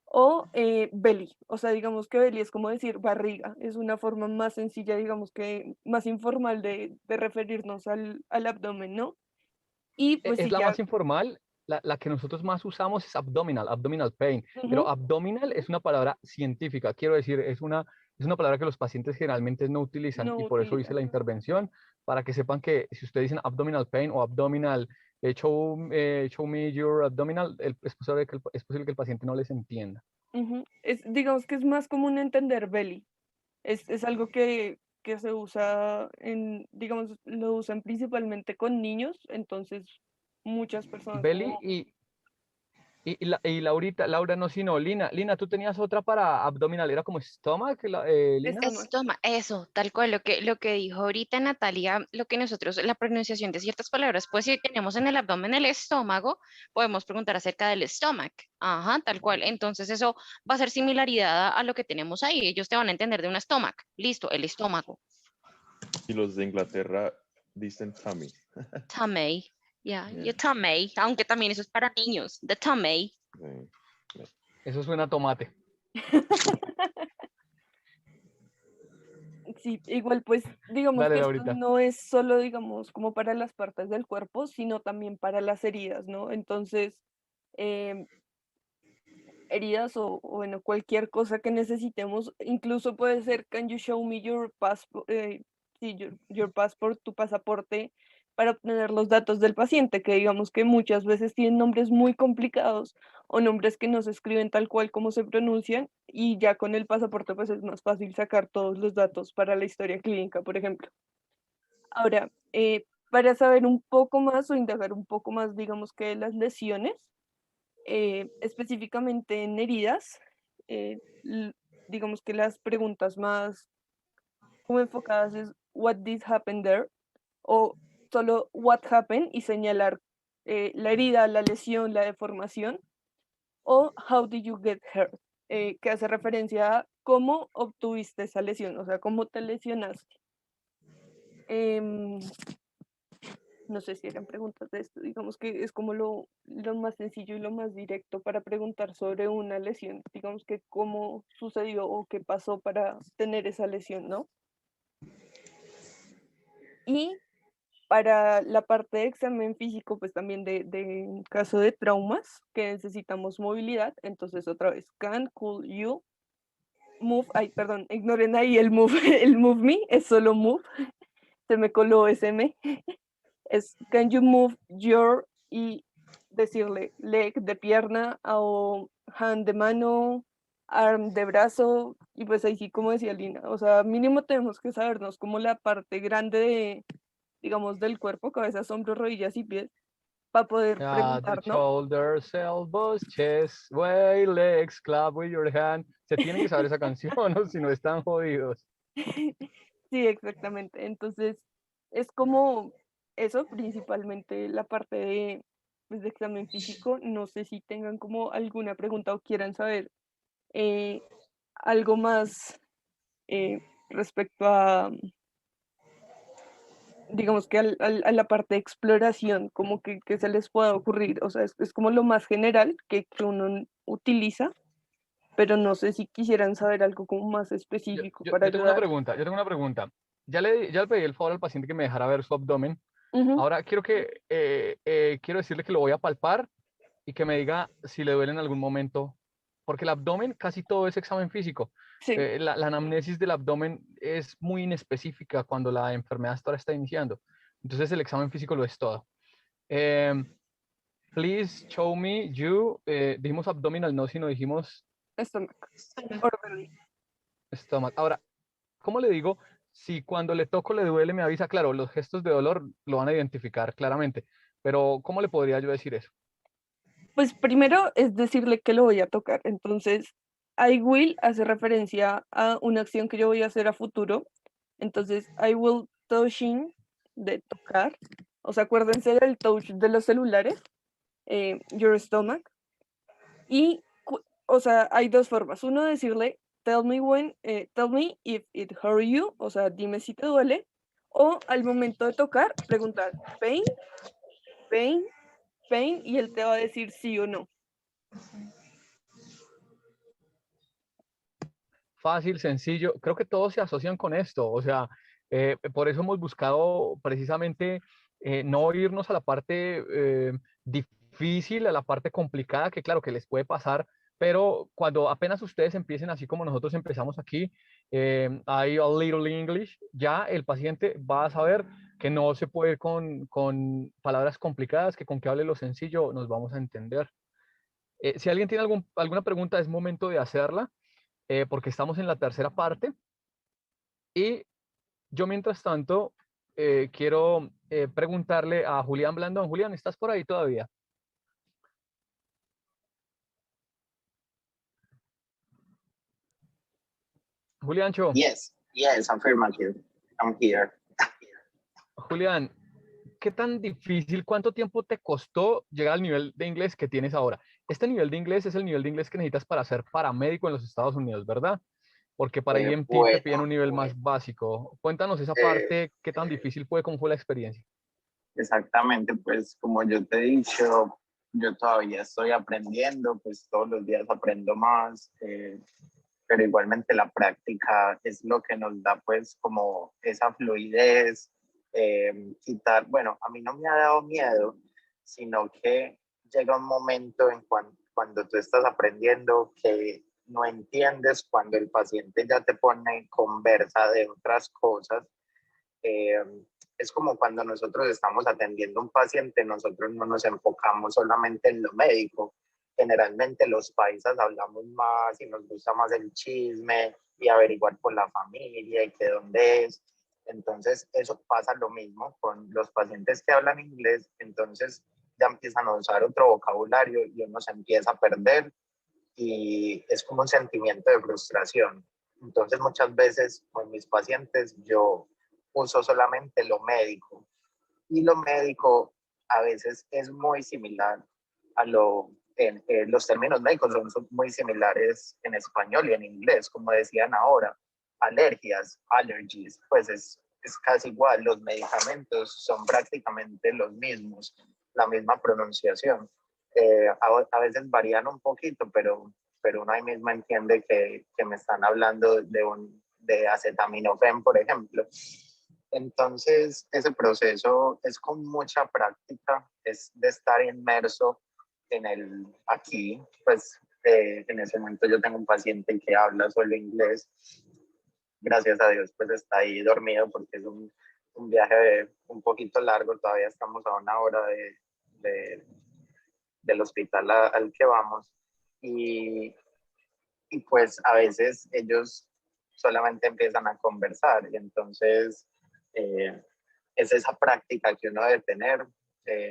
o belly. O sea, digamos que belly es como decir barriga. Es una forma más sencilla, digamos que más informal de referirnos al abdomen, ¿no? Y pues Es sí, la ya. más informal, la que nosotros más usamos es abdominal, abdominal pain, pero Ujú, abdominal es una palabra científica, quiero decir, es una palabra que los pacientes generalmente no utilizan no y por eso hice utilizan. la intervención, para que sepan que si ustedes dicen abdominal pain o abdominal, show me your abdominal, es posible que el paciente no les entienda. Ujú. Digamos que es más común entender belly. Es algo que se usa digamos, lo usan principalmente con niños, entonces muchas personas Belly como y Laura no, sino Lina, tú tenías otra para abdominal, era como stomach, Lina. estómago. Eso, tal cual, lo que dijo ahorita Natalia, lo que nosotros, la pronunciación de ciertas palabras, pues si tenemos en el abdomen el estómago, podemos preguntar acerca del stomach. Ajá, tal cual. Entonces eso va a ser similaridad a lo que tenemos ahí. Ellos te van a entender de un stomach. Listo, el estómago. Y los de Inglaterra dicen tummy. Tummy. Ya, Yeah, your tummy. Aunque también eso es para niños. The tummy. sí. Eso suena a tomate. Sí, igual pues digamos Dale, que esto Laurita. no es solo, digamos, como para las partes del cuerpo, sino también para las heridas, ¿no? Entonces, em, heridas o bueno, cualquier cosa que necesitemos, incluso puede ser, can you show me your passport, sí, your passport, tu pasaporte, para obtener los datos del paciente, que digamos que muchas veces tienen nombres muy complicados o nombres que no se escriben tal cual como se pronuncian, y ya con el pasaporte pues es más fácil sacar todos los datos para la historia clínica, por ejemplo. Ahora, para saber un poco más o indagar un poco más, digamos que de las lesiones, específicamente en heridas, eh, l- digamos que las preguntas más como enfocadas es what did happen there o solo what happened y señalar la herida, la lesión, la deformación o how did you get hurt, que hace referencia a cómo obtuviste esa lesión, o sea, cómo te lesionaste. Em, no sé si eran preguntas de esto, digamos que es como lo más sencillo y lo más directo para preguntar sobre una lesión, digamos que cómo sucedió o qué pasó para tener esa lesión, ¿no? Y para la parte de examen físico, pues también en caso de traumas que necesitamos movilidad, entonces otra vez, can, could you move, ay, perdón, ignoren ahí el move, el move me, es solo move, se me coló ese me. Es can you move your y decirle leg de pierna o hand de mano, arm de brazo y pues ahí sí como decía Lina, o sea, mínimo tenemos que sabernos como la parte grande de, digamos, del cuerpo, cabezas, hombros, rodillas y pies para poder The preguntar, ¿no? shoulders, elbows, chest, way, legs, clap with your hand. Se tienen que saber esa canción, ¿no? Si no están jodidos. Sí, exactamente. Entonces, es como eso, principalmente la parte de, pues, de examen físico. No sé si tengan como alguna pregunta o quieran saber eh, algo más respecto a, digamos que a la parte de exploración, como que se les pueda ocurrir. O sea, es como lo más general que uno utiliza, pero no sé si quisieran saber algo como más específico para Yo tengo una ayudar. pregunta, yo tengo una pregunta. Ya le pedí el favor al paciente que me dejara ver su abdomen. Ujú, Ahora quiero decirle que lo voy a palpar y que me diga si le duele en algún momento, porque el abdomen casi todo es examen físico. sí. La anamnesis del abdomen es muy inespecífica cuando la enfermedad todavía está iniciando. Entonces el examen físico lo es todo. Em, Please show me you, dijimos abdominal, no, sino dijimos Estómago. Orderly. estómago. Ahora, ¿cómo le digo? Si cuando le toco le duele, me avisa, claro, los gestos de dolor lo van a identificar claramente, pero ¿cómo le podría yo decir eso? Pues primero es decirle que lo voy a tocar. Entonces, I will hace referencia a una acción que yo voy a hacer a futuro. Entonces, I will touching de tocar. O sea, acuérdense del touch de los celulares, your stomach. Y, o sea, hay dos formas. Uno, decirle, tell me if it hurt you. O sea, dime si te duele. O al momento de tocar, preguntar, pain, pain, pain, y él te va a decir sí o no. Fácil, sencillo. Creo que todos se asocian con esto. O sea, por eso hemos buscado precisamente no irnos a la parte difícil, a la parte complicada, que claro que les puede pasar, pero cuando apenas ustedes empiecen así como nosotros empezamos aquí, hay a little English, ya el paciente va a saber que no se puede ir con palabras complicadas, que con que hable lo sencillo nos vamos a entender. Si alguien tiene alguna pregunta, es momento de hacerla. Porque estamos en la tercera parte. Y yo, mientras tanto, quiero preguntarle a Julián Blandón. Julián, ¿estás por ahí todavía? Juliancho. Yes, affirmative. I'm here. Julián, ¿qué tan difícil, cuánto tiempo te costó llegar al nivel de inglés que tienes ahora? Este nivel de inglés es el nivel de inglés que necesitas para ser paramédico en los Estados Unidos, ¿verdad? Porque para EMT te piden un nivel más básico. Cuéntanos esa parte, ¿qué tan difícil fue? ¿Cómo fue la experiencia? Exactamente, pues como yo te he dicho, yo todavía estoy aprendiendo, pues todos los días aprendo más, pero igualmente la práctica es lo que nos da pues como esa fluidez, quitar, bueno, a mí no me ha dado miedo, sino que llega un momento en cuando tú estás aprendiendo que no entiendes cuando el paciente ya te pone en conversa de otras cosas. Es como cuando nosotros estamos atendiendo a un paciente, nosotros no nos enfocamos solamente en lo médico. Generalmente los paisas hablamos más y nos gusta más el chisme y averiguar por la familia y que dónde es. Entonces eso pasa lo mismo con los pacientes que hablan inglés, entonces ya empiezan a usar otro vocabulario y uno se empieza a perder y es como un sentimiento de frustración. Entonces muchas veces con mis pacientes yo uso solamente lo médico y lo médico a veces es muy similar a los términos médicos son muy similares en español y en inglés, como decían ahora, alergias, allergies, pues es casi igual, los medicamentos son prácticamente los mismos, la misma pronunciación. A veces varían un poquito, pero uno ahí mismo entiende que me están hablando de acetaminofén, por ejemplo. Entonces, ese proceso es con mucha práctica, es de estar inmerso aquí, pues en ese momento yo tengo un paciente que habla solo inglés, gracias a Dios pues está ahí dormido porque es un viaje un poquito largo, todavía estamos a 1 hora del hospital al que vamos y pues a veces ellos solamente empiezan a conversar y entonces es esa práctica que uno debe tener.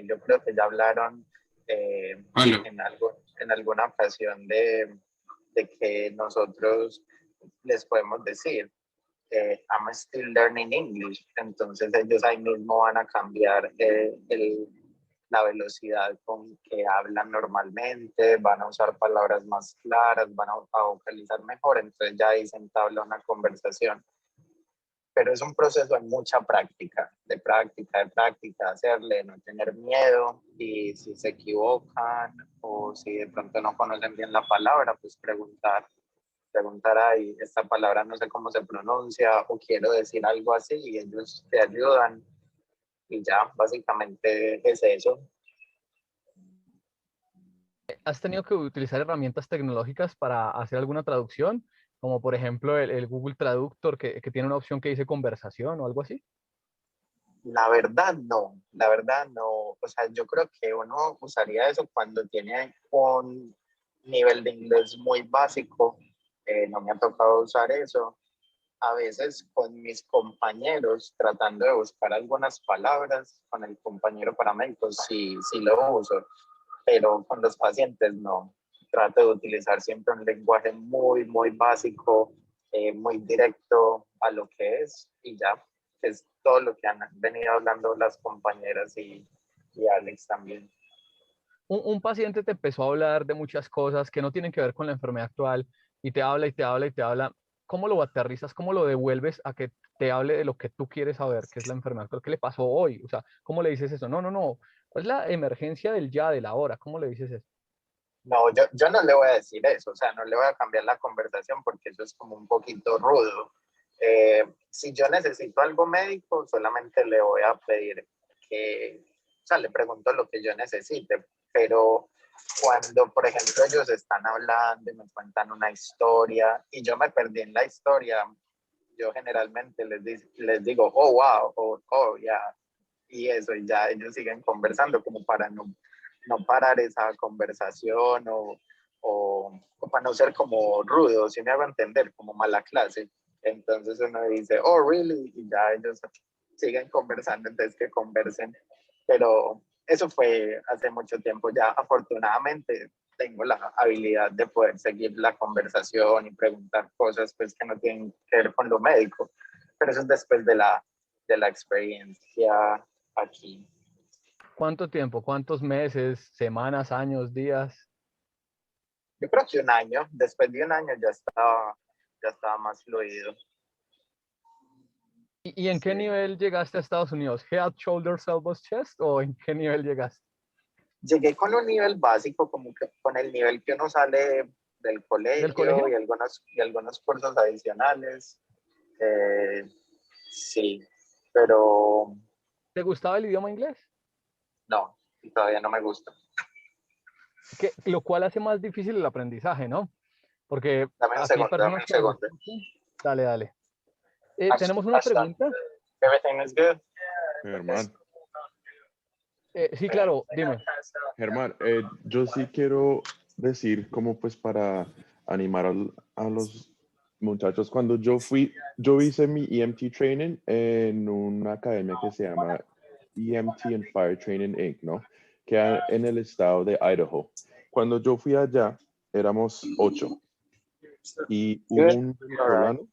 Yo creo que ya hablaron en alguna ocasión de que nosotros les podemos decir I'm still learning English, entonces ellos ahí mismo van a cambiar la velocidad con que hablan normalmente, van a usar palabras más claras, van a vocalizar mejor, entonces ya ahí se entabla una conversación. Pero es un proceso de mucha práctica, de práctica, hacerle, no tener miedo y si se equivocan o si de pronto no conocen bien la palabra, pues preguntar, ahí, esta palabra no sé cómo se pronuncia o quiero decir algo así y ellos te ayudan y ya, básicamente es eso. ¿Has tenido que utilizar herramientas tecnológicas para hacer alguna traducción? Como por ejemplo el Google Traductor que tiene una opción que dice conversación o algo así. La verdad no, o sea, yo creo que uno usaría eso cuando tiene un nivel de inglés muy básico, no me ha tocado usar eso. A veces con mis compañeros, tratando de buscar algunas palabras, con el compañero paramédico, sí lo uso. pero con los pacientes no. Trato de utilizar siempre un lenguaje muy, muy básico, muy directo a lo que es, y ya es todo lo que han venido hablando las compañeras y Alex también. Un paciente te empezó a hablar de muchas cosas que no tienen que ver con la enfermedad actual y te habla y te habla y te habla. ¿Cómo lo aterrizas? ¿Cómo lo devuelves a que te hable de lo que tú quieres saber, que es la enfermedad actual? ¿Qué le pasó hoy? O sea, ¿cómo le dices eso? No, no, no. ¿Cuál es la emergencia del ya, de la hora? ¿Cómo le dices eso? No, yo no le voy a decir eso, o sea, no le voy a cambiar la conversación porque eso es como un poquito rudo. Si yo necesito algo médico, solamente le voy a pedir que, o sea, le pregunto lo que yo necesite, pero cuando, por ejemplo, ellos están hablando y me cuentan una historia y yo me perdí en la historia, yo generalmente les digo, oh, wow, oh, yeah, y eso, y ya ellos siguen conversando como para no parar esa conversación o para no ser como rudo, si me hago entender, como mala clase. Entonces uno dice, oh, really, y ya ellos siguen conversando, entonces que conversen. Pero eso fue hace mucho tiempo ya. Afortunadamente tengo la habilidad de poder seguir la conversación y preguntar cosas pues que no tienen que ver con lo médico, pero eso es después de la experiencia aquí. ¿Cuánto tiempo? ¿Cuántos meses, semanas, años, días? Yo creo que un año, después de un año ya estaba más fluido. ¿Y en qué Sí. nivel llegaste a Estados Unidos? ¿Head, shoulders, elbows, chest? ¿O en qué nivel llegaste? Llegué con un nivel básico, como que con el nivel que uno sale del ¿Del colegio colegio? y algunos cursos adicionales. Sí, pero ¿Te gustaba el idioma inglés? no, todavía no me gusta. Lo cual hace más difícil el aprendizaje, ¿no? Porque Dame un aquí hay segundo, dame personas un que les segundo. escuchan. Dale, dale. Tenemos una Ashton, pregunta. everything is good. Germán, Sí, claro, dime. Germán, yo sí quiero decir como pues para animar a los muchachos, cuando yo hice mi EMT training en una academia que se llama EMT and Fire Training Inc., ¿no? Queda en el estado de Idaho. Cuando yo fui allá, éramos 8 y hubo Good. un All right. venezolano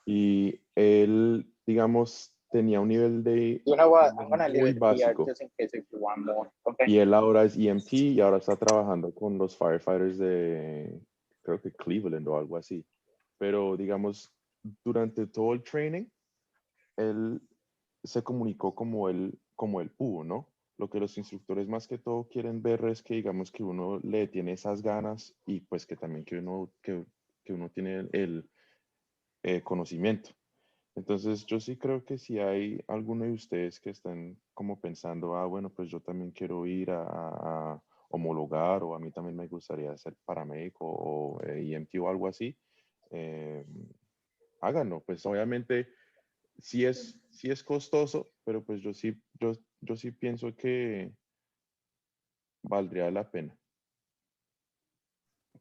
y él, digamos, tenía un nivel de You know what? I'm inglés gonna leave muy it here básico. just in case if you want more. Okay. Y él ahora es EMT y ahora está trabajando con los firefighters de, creo que Cleveland o algo así. Pero digamos, durante todo el training, él se comunicó como él pudo, ¿no? Lo que los instructores más que todo quieren ver es que digamos que uno le tiene esas ganas y pues que también que uno tiene el conocimiento. Entonces, yo sí creo que si hay alguno de ustedes que están como pensando, bueno, pues yo también quiero ir a homologar o a mí también me gustaría ser paramédico o EMT o algo así, eh, háganlo. Pues obviamente sí es costoso, pero pues yo sí pienso que valdría la pena.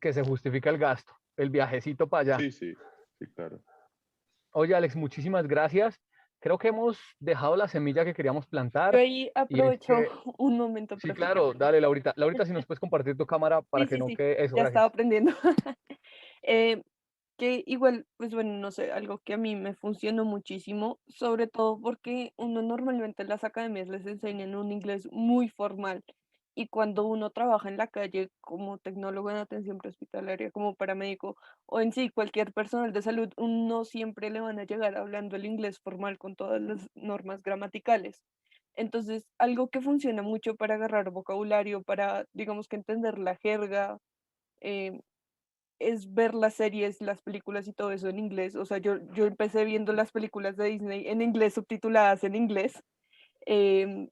Que se justifica el gasto, el viajecito para allá. Sí, claro. Oye, Alex, muchísimas gracias. Creo que hemos dejado la semilla que queríamos plantar. Yo ahí Y es aprovecho que, un momento, sí, profe. claro, dale, Laurita. Laurita, si nos puedes compartir tu cámara para Sí, que sí, no sí, quede eso, ya estaba gracias. aprendiendo. Que igual, pues bueno, no sé, algo que a mí me funcionó muchísimo, sobre todo porque uno normalmente en las academias les enseñan un inglés muy formal y cuando uno trabaja en la calle como tecnólogo en atención prehospitalaria, como paramédico o en sí cualquier personal de salud, uno siempre le van a llegar hablando el inglés formal con todas las normas gramaticales. Entonces, algo que funciona mucho para agarrar vocabulario, para, digamos que entender la jerga, eh, es ver las series, las películas y todo eso en inglés. O sea, yo empecé viendo las películas de Disney en inglés, subtituladas en inglés. Em,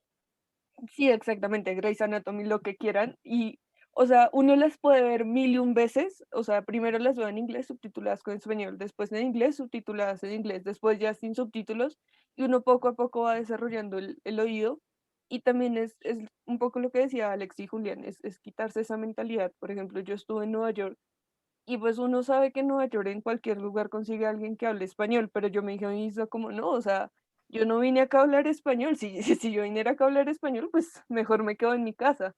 sí, exactamente, Grey's Anatomy, lo que quieran. Y, o sea, uno las puede ver mil y un veces. O sea, primero las veo en inglés, subtituladas con español, después en inglés, subtituladas en inglés, después ya sin subtítulos. Y uno poco a poco va desarrollando el oído. Y también es un poco lo que decía Alex y Julián, es quitarse esa mentalidad. Por ejemplo, yo estuve en Nueva York y pues uno sabe que en Nueva York en cualquier lugar consigue a alguien que hable español, pero yo me dije a mí misma como no, o sea, yo no vine acá a hablar español, si yo viniera acá a hablar español, pues mejor me quedo en mi casa.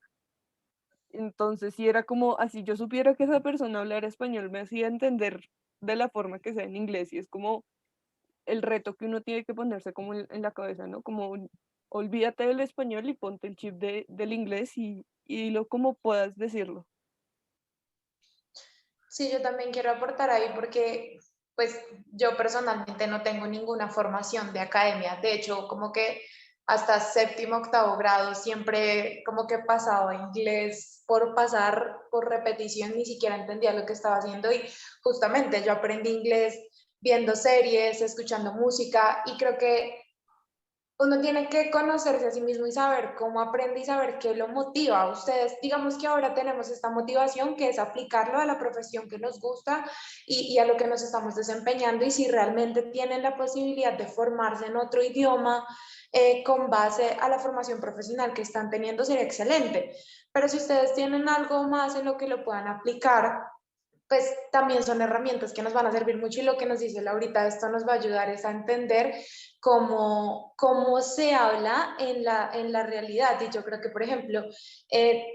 Entonces, si era como así, yo supiera que esa persona hablara español, me hacía entender de la forma que sea en inglés, y es como el reto que uno tiene que ponerse como en la cabeza, ¿no? Como olvídate del español y ponte el chip del inglés y dilo como puedas decirlo. Sí, yo también quiero aportar ahí porque pues yo personalmente no tengo ninguna formación de academia. De hecho, como que hasta séptimo, octavo grado siempre como que pasaba inglés por pasar, por repetición, ni siquiera entendía lo que estaba haciendo y justamente yo aprendí inglés viendo series, escuchando música y creo que uno tiene que conocerse a sí mismo y saber cómo aprende y saber qué lo motiva a ustedes. Digamos que ahora tenemos esta motivación que es aplicarlo a la profesión que nos gusta y a lo que nos estamos desempeñando y si realmente tienen la posibilidad de formarse en otro idioma con base a la formación profesional que están teniendo sería excelente. Pero si ustedes tienen algo más en lo que lo puedan aplicar, pues también son herramientas que nos van a servir mucho y lo que nos dice Laurita, esto nos va a ayudar es a entender cómo se habla en la realidad. Y yo creo que, por ejemplo,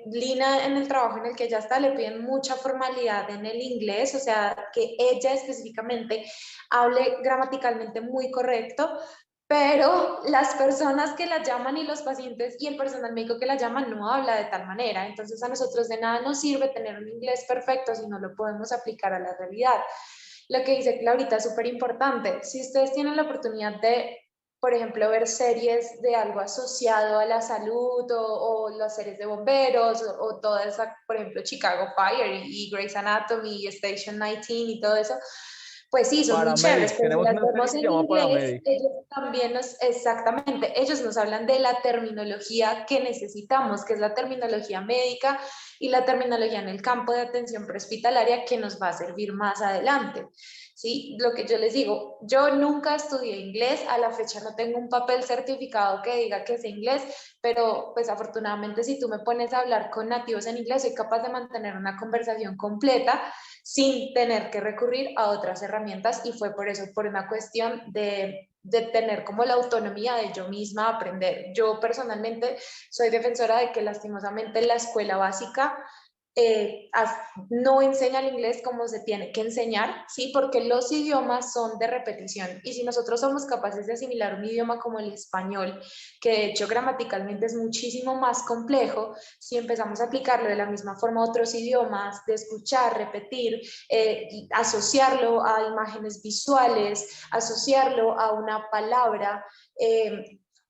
Lina en el trabajo en el que ella está le piden mucha formalidad en el inglés, o sea, que ella específicamente hable gramaticalmente muy correcto, pero las personas que la llaman y los pacientes y el personal médico que la llaman no habla de tal manera. Entonces a nosotros de nada nos sirve tener un inglés perfecto si no lo podemos aplicar a la realidad. Lo que dice Claudita es súper importante. Si ustedes tienen la oportunidad de, por ejemplo, ver series de algo asociado a la salud o las series de bomberos o toda esa, por ejemplo, Chicago Fire y Grey's Anatomy y Station 19 y todo eso, pues sí, son muy chéveres, Paramedic, pero si tenemos las una serie vemos que se en llama inglés, Paramedic. ellos también exactamente, ellos nos hablan de la terminología que necesitamos, que es la terminología médica y la terminología en el campo de atención prehospitalaria que nos va a servir más adelante. Sí, lo que yo les digo, yo nunca estudié inglés, a la fecha no tengo un papel certificado que diga que sé inglés, pero pues afortunadamente si tú me pones a hablar con nativos en inglés, soy capaz de mantener una conversación completa sin tener que recurrir a otras herramientas y fue por eso, por una cuestión de tener como la autonomía de yo misma aprender. Yo personalmente soy defensora de que lastimosamente la escuela básica no enseña el inglés como se tiene que enseñar, ¿sí? Porque los idiomas son de repetición y si nosotros somos capaces de asimilar un idioma como el español, que de hecho gramaticalmente es muchísimo más complejo, si empezamos a aplicarlo de la misma forma a otros idiomas, de escuchar, repetir, asociarlo a imágenes visuales, asociarlo a una palabra,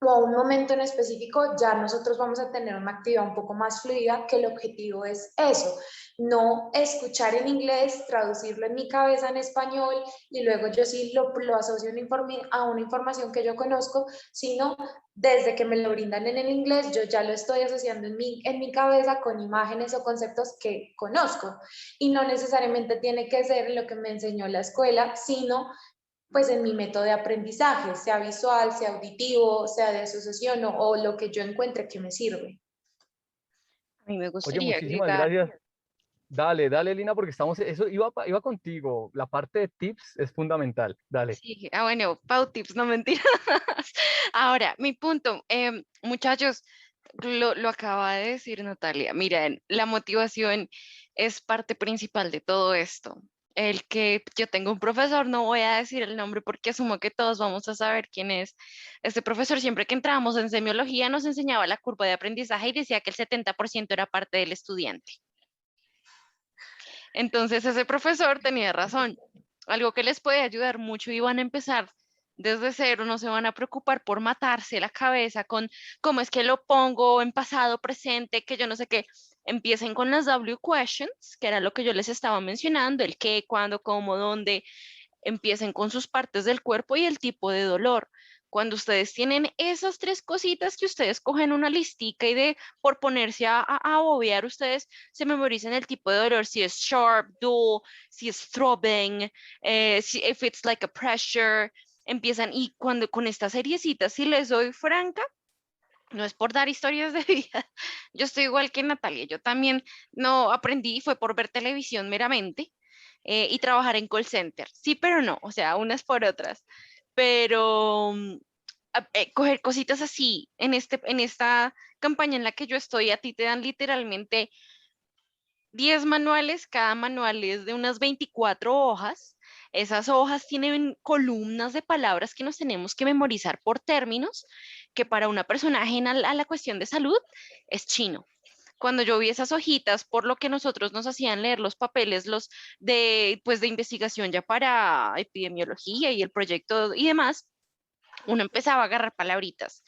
o a un momento en específico, ya nosotros vamos a tener una actividad un poco más fluida, que el objetivo es eso, no escuchar en inglés, traducirlo en mi cabeza en español y luego yo sí lo asocio a una información que yo conozco, sino desde que me lo brindan en el inglés, yo ya lo estoy asociando en mi cabeza con imágenes o conceptos que conozco y no necesariamente tiene que ser lo que me enseñó la escuela, sino pues en mi método de aprendizaje, sea visual, sea auditivo, sea de asociación o lo que yo encuentre que me sirve. A mí me Oye, gustaría muchísimas agregar. gracias. Dale, dale, Lina, porque estamos, eso iba contigo. La parte de tips es fundamental. Dale. Sí, bueno, Pau Tips, no mentiras. Ahora, mi punto, muchachos, lo acaba de decir Natalia. Miren, la motivación es parte principal de todo esto. El que yo tengo un profesor, no voy a decir el nombre porque asumo que todos vamos a saber quién es. Este profesor, siempre que entrábamos en semiología, nos enseñaba la curva de aprendizaje y decía que el 70% era parte del estudiante. Entonces, ese profesor tenía razón. Algo que les puede ayudar mucho y van a empezar desde cero, no se van a preocupar por matarse la cabeza con cómo es que lo pongo en pasado, presente, que yo no sé qué. Empiecen con las W questions, que era lo que yo les estaba mencionando, el qué, cuándo, cómo, dónde. Empiecen con sus partes del cuerpo y el tipo de dolor. Cuando ustedes tienen esas tres cositas que ustedes cogen una listica y de por ponerse a obviar, ustedes se memorizan el tipo de dolor, si es sharp, dull, si es throbbing, si if it's like a pressure, empiezan y cuando con estas seriecitas, si les doy franca, no es por dar historias de vida, yo estoy igual que Natalia, yo también no aprendí, fue por ver televisión meramente y trabajar en call center, sí, pero no, o sea, unas por otras, pero coger cositas así en esta campaña en la que yo estoy, a ti te dan literalmente 10 manuales, cada manual es de unas 24 hojas. Esas hojas tienen columnas de palabras que nos tenemos que memorizar por términos, que para una persona ajena a la cuestión de salud es chino. Cuando yo vi esas hojitas, por lo que nosotros nos hacían leer los papeles, los de, pues, de investigación ya para epidemiología y el proyecto y demás, uno empezaba a agarrar palabritas.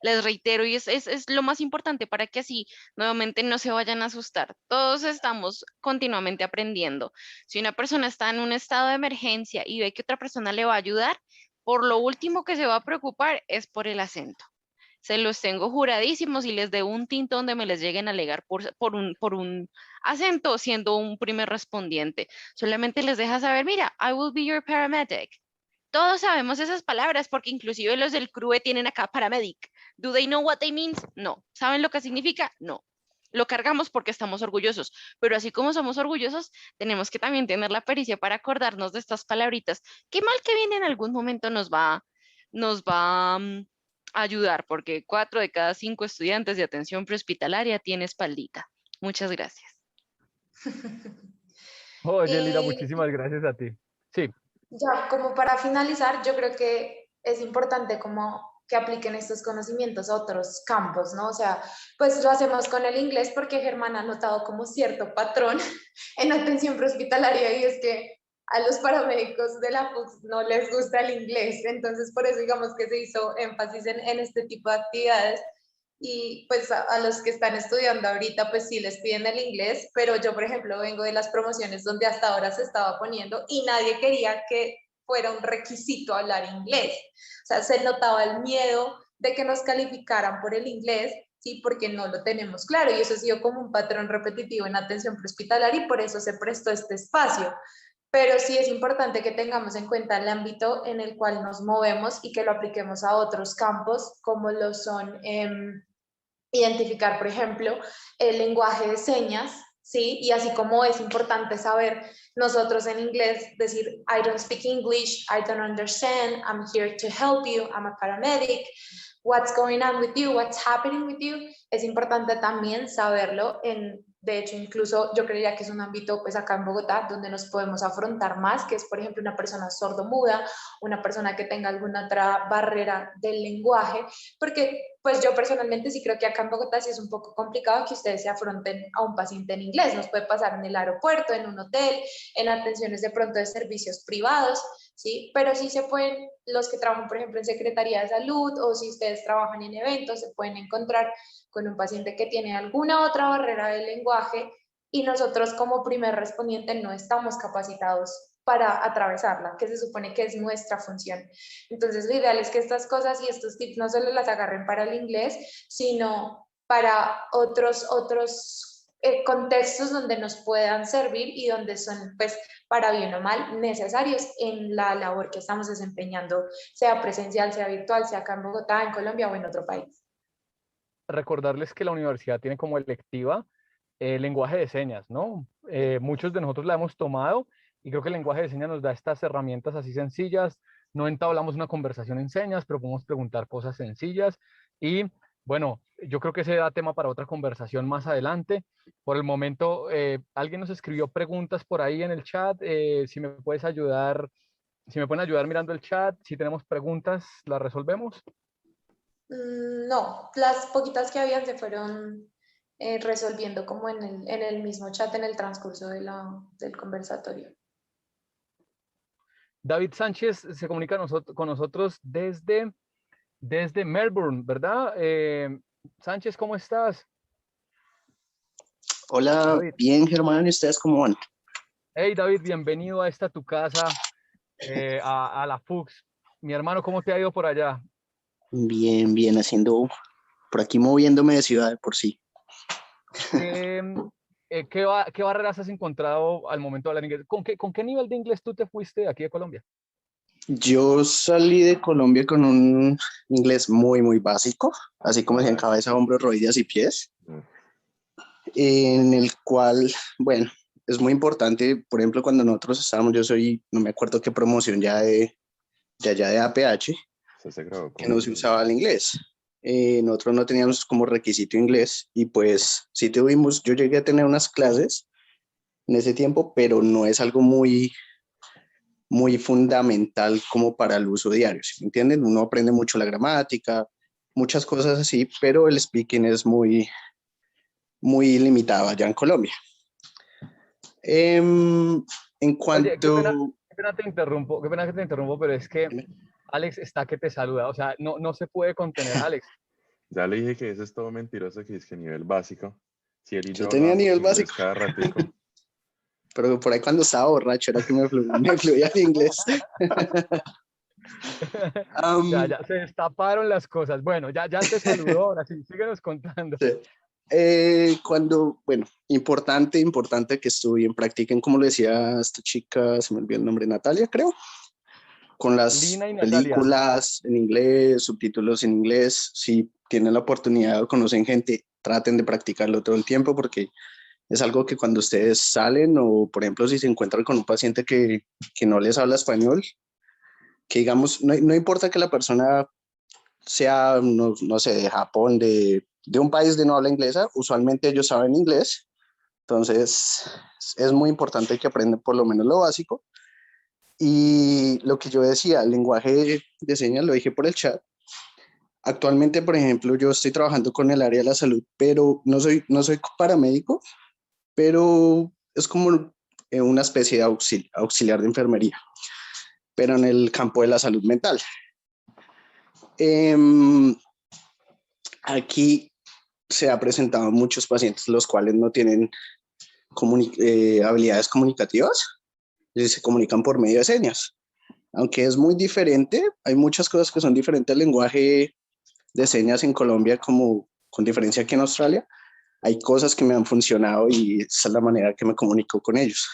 Les reitero, y es lo más importante para que así nuevamente no se vayan a asustar. Todos estamos continuamente aprendiendo. Si una persona está en un estado de emergencia y ve que otra persona le va a ayudar, por lo último que se va a preocupar es por el acento. Se los tengo juradísimos y les debo un tinto donde me les lleguen a alegar por un acento siendo un primer respondiente. Solamente les deja saber, mira, I will be your paramedic. Todos sabemos esas palabras porque inclusive los del CRUE tienen acá paramedic. Do they know what they mean? No. ¿Saben lo que significa? No. Lo cargamos porque estamos orgullosos, pero así como somos orgullosos, tenemos que también tener la pericia para acordarnos de estas palabritas. Qué mal que bien en algún momento nos va a ayudar, porque 4 de cada 5 estudiantes de atención prehospitalaria tiene espaldita. Muchas gracias. Oye, Lira, Y muchísimas gracias a ti. Sí. ya, como para finalizar, yo creo que es importante como que apliquen estos conocimientos a otros campos, ¿no? O sea, pues lo hacemos con el inglés porque Germán ha notado como cierto patrón en atención prehospitalaria y es que a los paramédicos de la FUCS no les gusta el inglés, entonces por eso digamos que se hizo énfasis en este tipo de actividades y pues a los que están estudiando ahorita pues sí les piden el inglés, pero yo por ejemplo vengo de las promociones donde hasta ahora se estaba poniendo y nadie quería que fuera un requisito hablar inglés. O sea, se notaba el miedo de que nos calificaran por el inglés, sí, porque no lo tenemos claro y eso ha sido como un patrón repetitivo en atención prehospitalaria y por eso se prestó este espacio. Pero sí es importante que tengamos en cuenta el ámbito en el cual nos movemos y que lo apliquemos a otros campos como lo son identificar, por ejemplo, el lenguaje de señas, ¿sí? Y así como es importante saber nosotros en inglés decir, I don't speak English, I don't understand, I'm here to help you, I'm a paramedic, what's going on with you, what's happening with you, es importante también saberlo de hecho, incluso yo creería que es un ámbito, pues acá en Bogotá, donde nos podemos afrontar más, que es, por ejemplo, una persona sordomuda, una persona que tenga alguna otra barrera del lenguaje, porque pues yo personalmente sí creo que acá en Bogotá sí es un poco complicado que ustedes se afronten a un paciente en inglés. Nos puede pasar en el aeropuerto, en un hotel, en atenciones de pronto de servicios privados, ¿sí? Pero sí se pueden, los que trabajan, por ejemplo, en Secretaría de Salud o si ustedes trabajan en eventos, se pueden encontrar con un paciente que tiene alguna otra barrera del lenguaje y nosotros como primer respondiente no estamos capacitados para atravesarla, que se supone que es nuestra función. Entonces, lo ideal es que estas cosas y estos tips no solo las agarren para el inglés, sino para otros contextos donde nos puedan servir y donde son, pues, para bien o mal, necesarios en la labor que estamos desempeñando, sea presencial, sea virtual, sea acá en Bogotá, en Colombia o en otro país. Recordarles que la universidad tiene como electiva lenguaje de señas, ¿no? Muchos de nosotros la hemos tomado y creo que el lenguaje de señas nos da estas herramientas así sencillas. No entablamos una conversación en señas, pero podemos preguntar cosas sencillas y bueno, yo creo que ese da tema para otra conversación más adelante. Por el momento, alguien nos escribió preguntas por ahí en el chat. Si me puedes ayudar, si me pueden ayudar mirando el chat, si tenemos preguntas, las resolvemos. No, las poquitas que habían se fueron resolviendo como en el mismo chat en el transcurso del conversatorio. David Sánchez se comunica con nosotros desde Melbourne, ¿verdad? Sánchez, ¿cómo estás? Hola, David. bien Germán, ¿y ustedes cómo van? Hey David, bienvenido a esta tu casa, a la FUCS. Mi hermano, ¿cómo te ha ido por allá? Bien, bien, haciendo, por aquí moviéndome de ciudad de por sí. ¿Qué barreras has encontrado al momento de hablar inglés? ¿Con qué nivel de inglés tú te fuiste de aquí de Colombia? Yo salí de Colombia con un inglés muy, muy básico, así como en cabeza, hombros, rodillas y pies, en el cual, bueno, es muy importante, por ejemplo, cuando nosotros estábamos, no me acuerdo qué promoción ya de allá de APH, que no se usaba el inglés. Nosotros no teníamos como requisito inglés y pues sí tuvimos, yo llegué a tener unas clases en ese tiempo, pero no es algo muy fundamental como para el uso diario, ¿sí me entienden? Uno aprende mucho la gramática, muchas cosas así, pero el speaking es muy limitado allá en Colombia. En Oye, cuanto... qué pena que te interrumpo, pero es que Alex está que te saluda, o sea, no se puede contener, Alex. Ya le dije que eso es todo mentiroso, que es que nivel básico. Si él y Yo yo tenía hablábamos nivel inglés básico. cada ratico. Pero por ahí cuando estaba borracho era que me fluía el inglés. Ya se destaparon las cosas. Bueno, ya te saludó, ahora sí, síguenos contando. Sí. Bueno, importante que estudien, practiquen, como le decía esta chica, se me olvidó el nombre, Natalia, creo, con las Lina y Natalia. películas en inglés, subtítulos en inglés. Si tienen la oportunidad o conocen gente, traten de practicarlo todo el tiempo, porque es algo que cuando ustedes salen, o por ejemplo si se encuentran con un paciente que no les habla español, que digamos, no importa que la persona sea, no sé, de Japón, de un país de no habla inglesa, usualmente ellos saben inglés, entonces es muy importante que aprendan por lo menos lo básico. Y lo que yo decía, el lenguaje de señas, lo dije por el chat. Actualmente, por ejemplo, yo estoy trabajando con el área de la salud, pero no soy paramédico, pero es como una especie de auxiliar de enfermería, pero en el campo de la salud mental. Aquí se ha presentado muchos pacientes los cuales no tienen habilidades comunicativas y se comunican por medio de señas. Aunque es muy diferente, hay muchas cosas que son diferentes al lenguaje de señas en Colombia, como con diferencia que en Australia. Hay cosas que me han funcionado y esa es la manera que me comunico con ellos.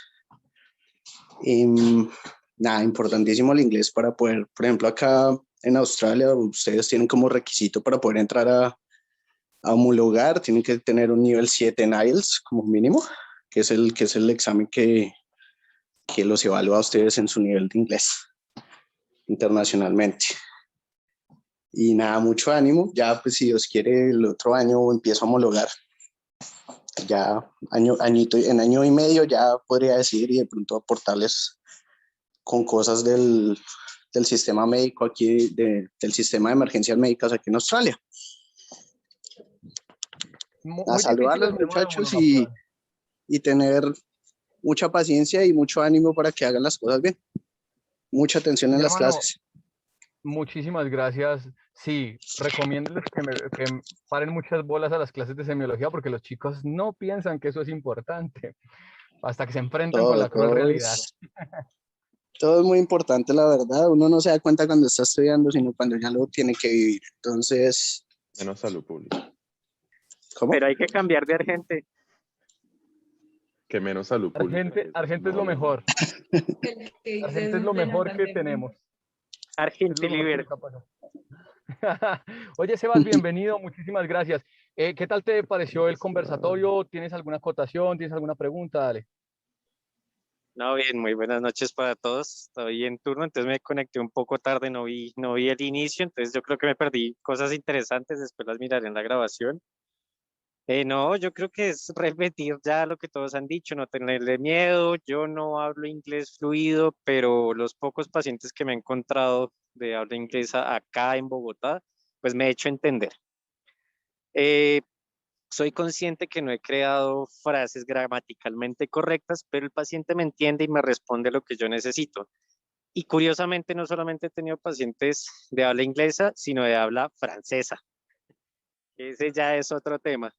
Nada, importantísimo el inglés para poder, por ejemplo, acá en Australia, ustedes tienen como requisito para poder entrar a homologar, tienen que tener un nivel 7 en IELTS como mínimo, que es el examen que los evalúa a ustedes en su nivel de inglés internacionalmente. Y nada, mucho ánimo. Ya, pues si Dios quiere, el otro año empiezo a homologar. Ya en año y medio ya podría decir y de pronto aportarles con cosas del sistema médico aquí, del sistema de emergencias médicas aquí en Australia. A saludarlos, muchachos, y tener mucha paciencia y mucho ánimo para que hagan las cosas bien. Mucha atención en las clases. Muchísimas gracias. Sí, recomiéndoles que paren muchas bolas a las clases de semiología porque los chicos no piensan que eso es importante hasta que se enfrentan con la cruel realidad. Todo es muy importante, la verdad. Uno no se da cuenta cuando está estudiando, sino cuando ya lo tiene que vivir. Entonces... Menos salud pública. ¿Cómo? Pero hay que cambiar de Argente. Que menos salud pública. Argente es lo mejor. Argente es lo mejor que tenemos. Argente libre. Oye, Sebas, bienvenido, muchísimas gracias. ¿Qué tal te pareció el conversatorio? ¿Tienes alguna acotación? ¿Tienes alguna pregunta? Dale. No, bien, muy buenas noches para todos. Estoy en turno, entonces me conecté un poco tarde, no vi el inicio, entonces yo creo que me perdí cosas interesantes, después las miraré en la grabación. No, yo creo que es repetir ya lo que todos han dicho, no tenerle miedo. Yo no hablo inglés fluido, pero los pocos pacientes que me he encontrado de habla inglesa acá en Bogotá, pues me he hecho entender. Soy consciente que no he creado frases gramaticalmente correctas, pero el paciente me entiende y me responde lo que yo necesito. Y curiosamente no solamente he tenido pacientes de habla inglesa, sino de habla francesa. Ese ya es otro tema.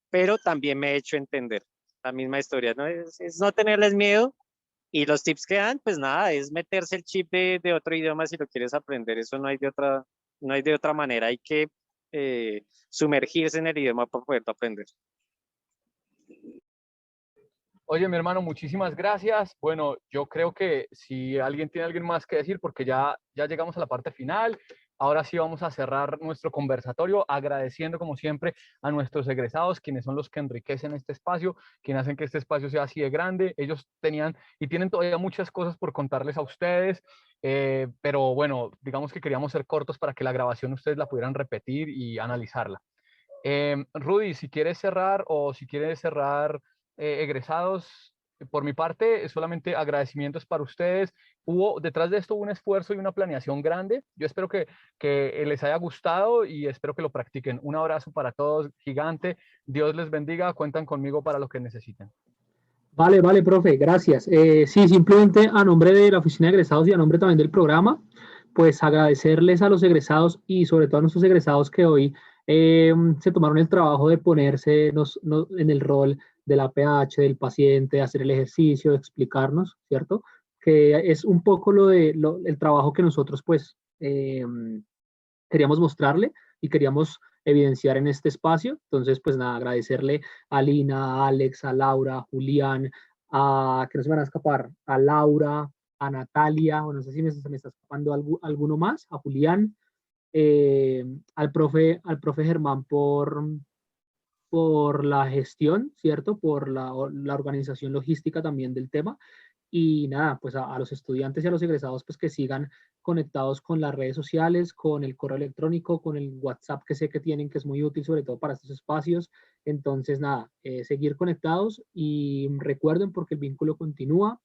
Pero también me he hecho entender la misma historia, ¿no? Es no tenerles miedo, y los tips que dan, pues nada, es meterse el chip de otro idioma si lo quieres aprender. Eso no hay de otra manera, hay que sumergirse en el idioma para poderlo aprender. Oye, mi hermano, muchísimas gracias. Bueno, yo creo que si alguien tiene algo más que decir, porque ya llegamos a la parte final, ahora sí vamos a cerrar nuestro conversatorio agradeciendo como siempre a nuestros egresados, quienes son los que enriquecen este espacio, quienes hacen que este espacio sea así de grande. Ellos tenían y tienen todavía muchas cosas por contarles a ustedes, pero bueno, digamos que queríamos ser cortos para que la grabación ustedes la pudieran repetir y analizarla. Rudy, si quieres cerrar egresados, por mi parte, solamente agradecimientos para ustedes. Detrás de esto hubo un esfuerzo y una planeación grande. Yo espero que les haya gustado y espero que lo practiquen. Un abrazo para todos, gigante. Dios les bendiga. Cuentan conmigo para lo que necesiten. Vale, vale, profe, gracias. Sí, simplemente a nombre de la oficina de egresados y a nombre también del programa, pues agradecerles a los egresados y sobre todo a nuestros egresados que hoy se tomaron el trabajo de ponerse en el rol del APH, del paciente, hacer el ejercicio, de explicarnos, ¿cierto? Que es un poco el trabajo que nosotros pues queríamos mostrarle y queríamos evidenciar en este espacio. Entonces, pues nada, agradecerle a Lina, a Alex, a Laura, a Julián, que no se me van a escapar, a Laura, a Natalia, o no sé si se me está escapando alguno más, a Julián, al profe Germán por la gestión, ¿cierto? Por la organización logística también del tema. Y nada, pues a los estudiantes y a los egresados, pues que sigan conectados con las redes sociales, con el correo electrónico, con el WhatsApp que sé que tienen, que es muy útil sobre todo para estos espacios. Entonces, nada, seguir conectados y recuerden porque el vínculo continúa.